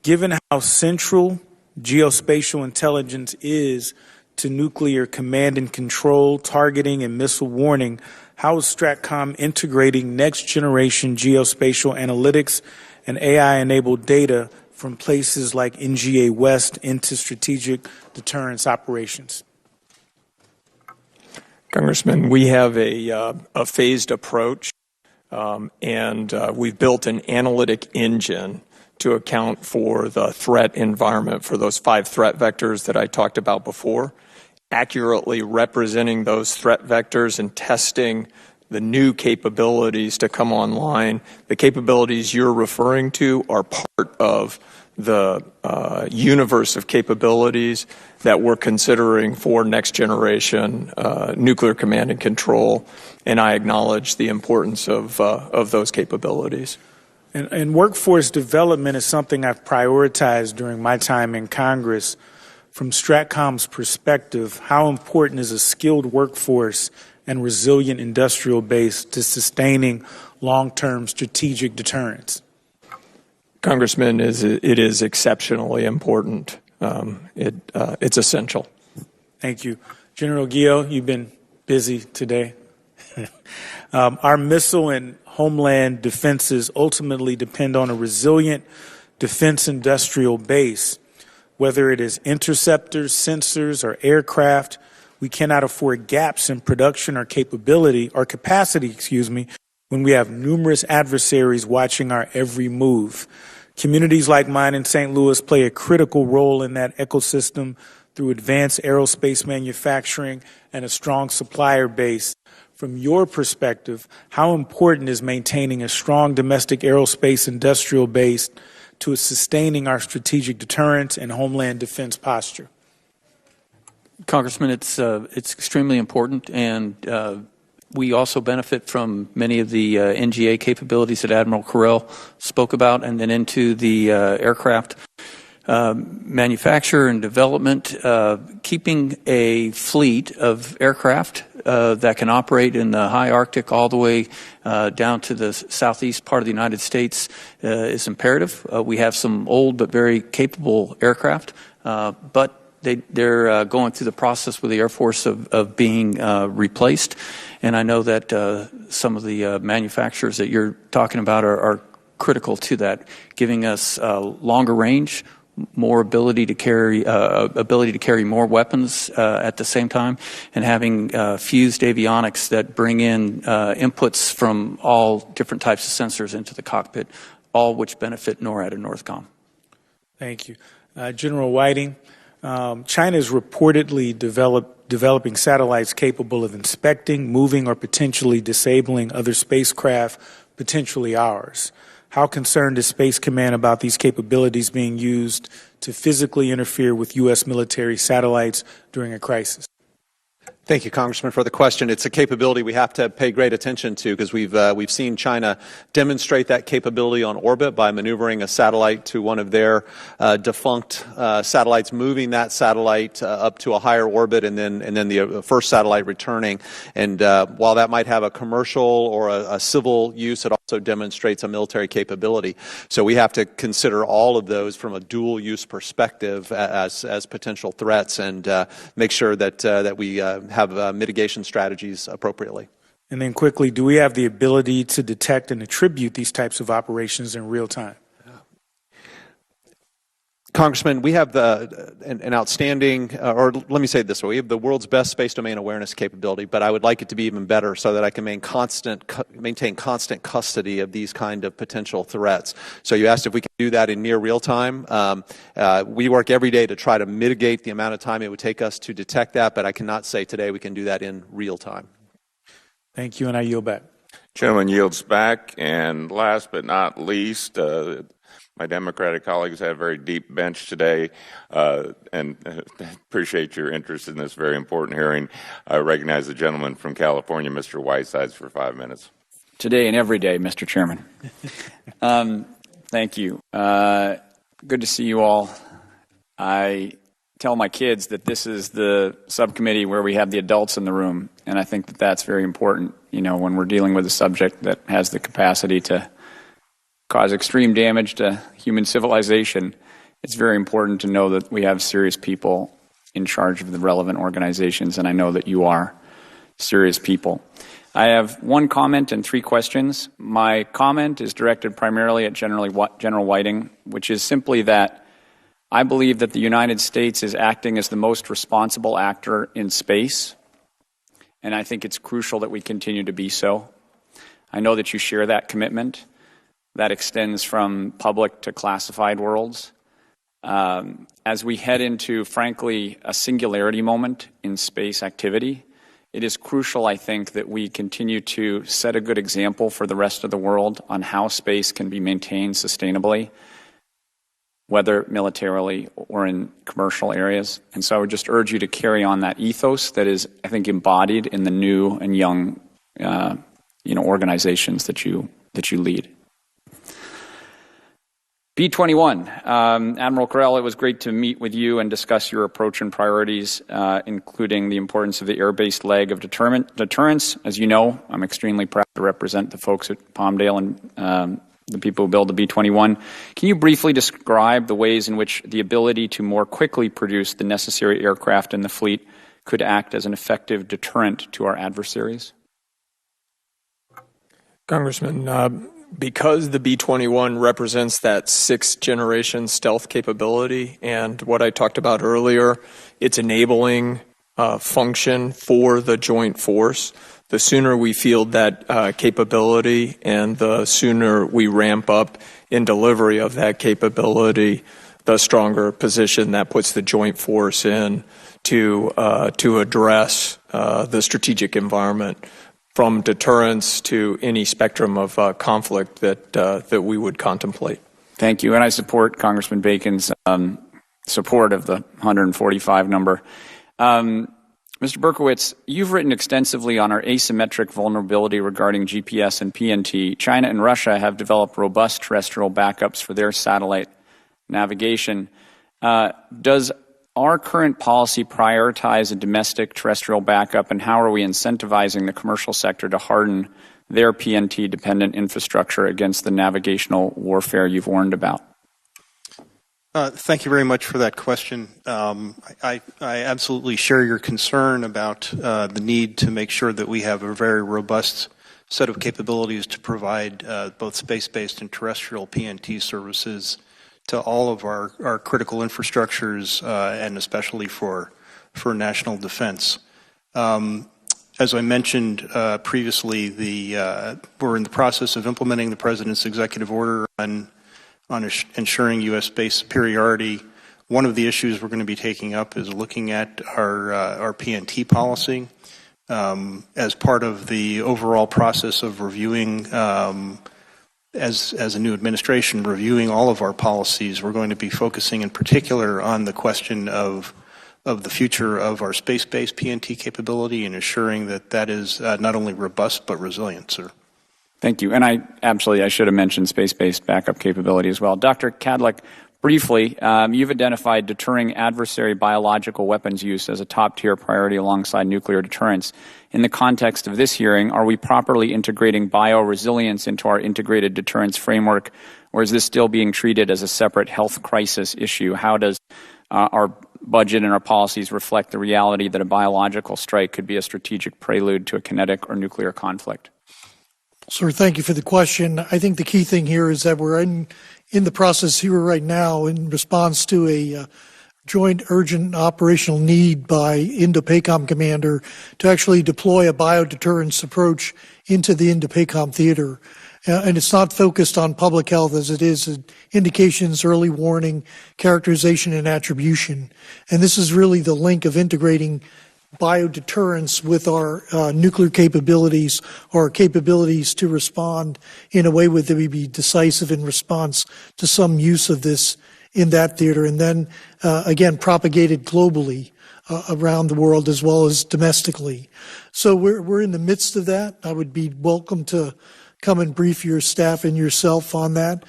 Given how central geospatial intelligence is to nuclear command and control, targeting, and missile warning, how is STRATCOM integrating next-generation geospatial analytics and AI-enabled data from places like NGA West into strategic deterrence operations? Congressman, we have a phased approach, and we've built an analytic engine to account for the threat environment for those 5 threat vectors that I talked about before, accurately representing those threat vectors and testing the new capabilities to come online. The capabilities you're referring to are part of the universe of capabilities that we're considering for next generation nuclear command and control, and I acknowledge the importance of those capabilities. And workforce development is something I've prioritized during my time in Congress. From STRATCOM's perspective, how important is a skilled workforce and resilient industrial base to sustaining long-term strategic deterrence? Congressman, it is exceptionally important. It's essential. Thank you. General Guillot, you've been busy today. Our missile and homeland defenses ultimately depend on a resilient defense industrial base. Whether it is interceptors, sensors, or aircraft, we cannot afford gaps in production or capacity, when we have numerous adversaries watching our every move. Communities like mine in St. Louis play a critical role in that ecosystem through advanced aerospace manufacturing and a strong supplier base. From your perspective, how important is maintaining a strong domestic aerospace industrial base to sustaining our strategic deterrence and homeland defense posture? Congressman, it's extremely important, and we also benefit from many of the NGA capabilities that Admiral Correll spoke about, and then into the aircraft manufacture and development, keeping a fleet of aircraft that can operate in the high Arctic all the way down to the southeast part of the United States is imperative. We have some old but very capable aircraft, but they're going through the process with the Air Force of being replaced. And I know that some of the manufacturers that you're talking about are critical to that, giving us longer range, more ability to carry more weapons at the same time, and having fused avionics that bring in inputs from all different types of sensors into the cockpit. all which benefit NORAD and NORTHCOM. Thank you. General Whiting, China is reportedly developing satellites capable of inspecting, moving, or potentially disabling other spacecraft, potentially ours. How concerned is Space Command about these capabilities being used to physically interfere with U.S. military satellites during a crisis? Thank you, Congressman, for the question. It's a capability we have to pay great attention to because we've seen China demonstrate that capability on orbit by maneuvering a satellite to one of their defunct satellites, moving that satellite up to a higher orbit, and then the first satellite returning. And while that might have a commercial or a civil use, it also demonstrates a military capability. So we have to consider all of those from a dual use perspective as potential threats, and make sure that we have mitigation strategies appropriately. And then quickly, do we have the ability to detect and attribute these types of operations in real time? Congressman, we have an outstanding, or let me say it this way, we have the world's best space domain awareness capability, but I would like it to be even better so that I can maintain constant custody of these kind of potential threats. So you asked if we can do that in near real time. We work every day to try to mitigate the amount of time it would take us to detect that, but I cannot say today we can do that in real time. Thank you, and I yield back. Gentleman yields back, and last but not least, my Democratic colleagues have a very deep bench today, and appreciate your interest in this very important hearing. I recognize the gentleman from California, Mr. Whitesides, for 5 minutes. Today and every day, Mr. Chairman. Thank you. Good to see you all. I tell my kids that this is the subcommittee where we have the adults in the room, and I think that that's very important, when we're dealing with a subject that has the capacity to cause extreme damage to human civilization. It's very important to know that we have serious people in charge of the relevant organizations, and I know that you are serious people. I have one comment and 3 questions. My comment is directed primarily at General Whiting, which is simply that I believe that the United States is acting as the most responsible actor in space, and I think it's crucial that we continue to be so. I know that you share that commitment. That extends from public to classified worlds. As we head into, frankly, a singularity moment in space activity, it is crucial, I think, that we continue to set a good example for the rest of the world on how space can be maintained sustainably, whether militarily or in commercial areas. And so I would just urge you to carry on that ethos that is, I think, embodied in the new and young organizations that you lead. B-21, Admiral Correll, it was great to meet with you and discuss your approach and priorities, including the importance of the air-based leg of deterrence. As you know, I'm extremely proud to represent the folks at Palmdale and the people who build the B-21. Can you briefly describe the ways in which the ability to more quickly produce the necessary aircraft in the fleet could act as an effective deterrent to our adversaries? Congressman, because the B-21 represents that 6th-generation stealth capability and what I talked about earlier, its enabling function for the joint force, the sooner we field that capability and the sooner we ramp up in delivery of that capability, the stronger position that puts the joint force in to address the strategic environment, from deterrence to any spectrum of conflict that we would contemplate. Thank you, and I support Congressman Bacon's support of the 145 number. Mr. Berkowitz, you've written extensively on our asymmetric vulnerability regarding GPS and PNT. China and Russia have developed robust terrestrial backups for their satellite navigation. Does our current policy prioritize a domestic terrestrial backup, and how are we incentivizing the commercial sector to harden their PNT-dependent infrastructure against the navigational warfare you've warned about? Thank you very much for that question. I absolutely share your concern about the need to make sure that we have a very robust set of capabilities to provide both space-based and terrestrial PNT services to all of our critical infrastructures, and especially for national defense. As I mentioned previously, we're in the process of implementing the President's executive order on ensuring U.S. space superiority. One of the issues we're going to be taking up is looking at our PNT policy as part of the overall process of reviewing, as a new administration, reviewing all of our policies. We're going to be focusing in particular on the question of the future of our space-based PNT capability and ensuring that is not only robust but resilient, sir. Thank you. And I should have mentioned space-based backup capability as well. Dr. Kadlec, briefly, you've identified deterring adversary biological weapons use as a top-tier priority alongside nuclear deterrence. In the context of this hearing, are we properly integrating bioresilience into our integrated deterrence framework, or is this still being treated as a separate health crisis issue? How does our budget and our policies reflect the reality that a biological strike could be a strategic prelude to a kinetic or nuclear conflict? Sir, thank you for the question. I think the key thing here is that we're in the process here right now in response to a joint urgent operational need by Indo-PACOM commander to actually deploy a biodeterrence approach into the Indo-PACOM theater. And it's not focused on public health as it is indications, early warning, characterization, and attribution. And this is really the link of integrating biodeterrence with our nuclear capabilities or capabilities to respond in a way that we be decisive in response to some use of this in that theater, and then again propagated globally around the world as well as domestically. So we're in the midst of that. I would be welcome to come and brief your staff and yourself on that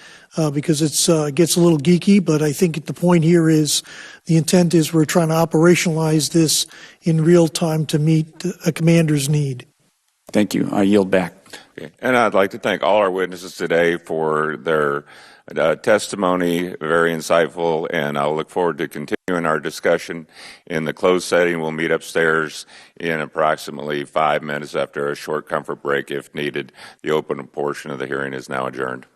because it gets a little geeky, but I think the point here is the intent is we're trying to operationalize this in real time to meet a commander's need. Thank you. I yield back. Okay. And I'd like to thank all our witnesses today for their testimony, very insightful, and I'll look forward to continuing our discussion in the closed setting. We'll meet upstairs in approximately 5 minutes after a short comfort break if needed. The open portion of the hearing is now adjourned.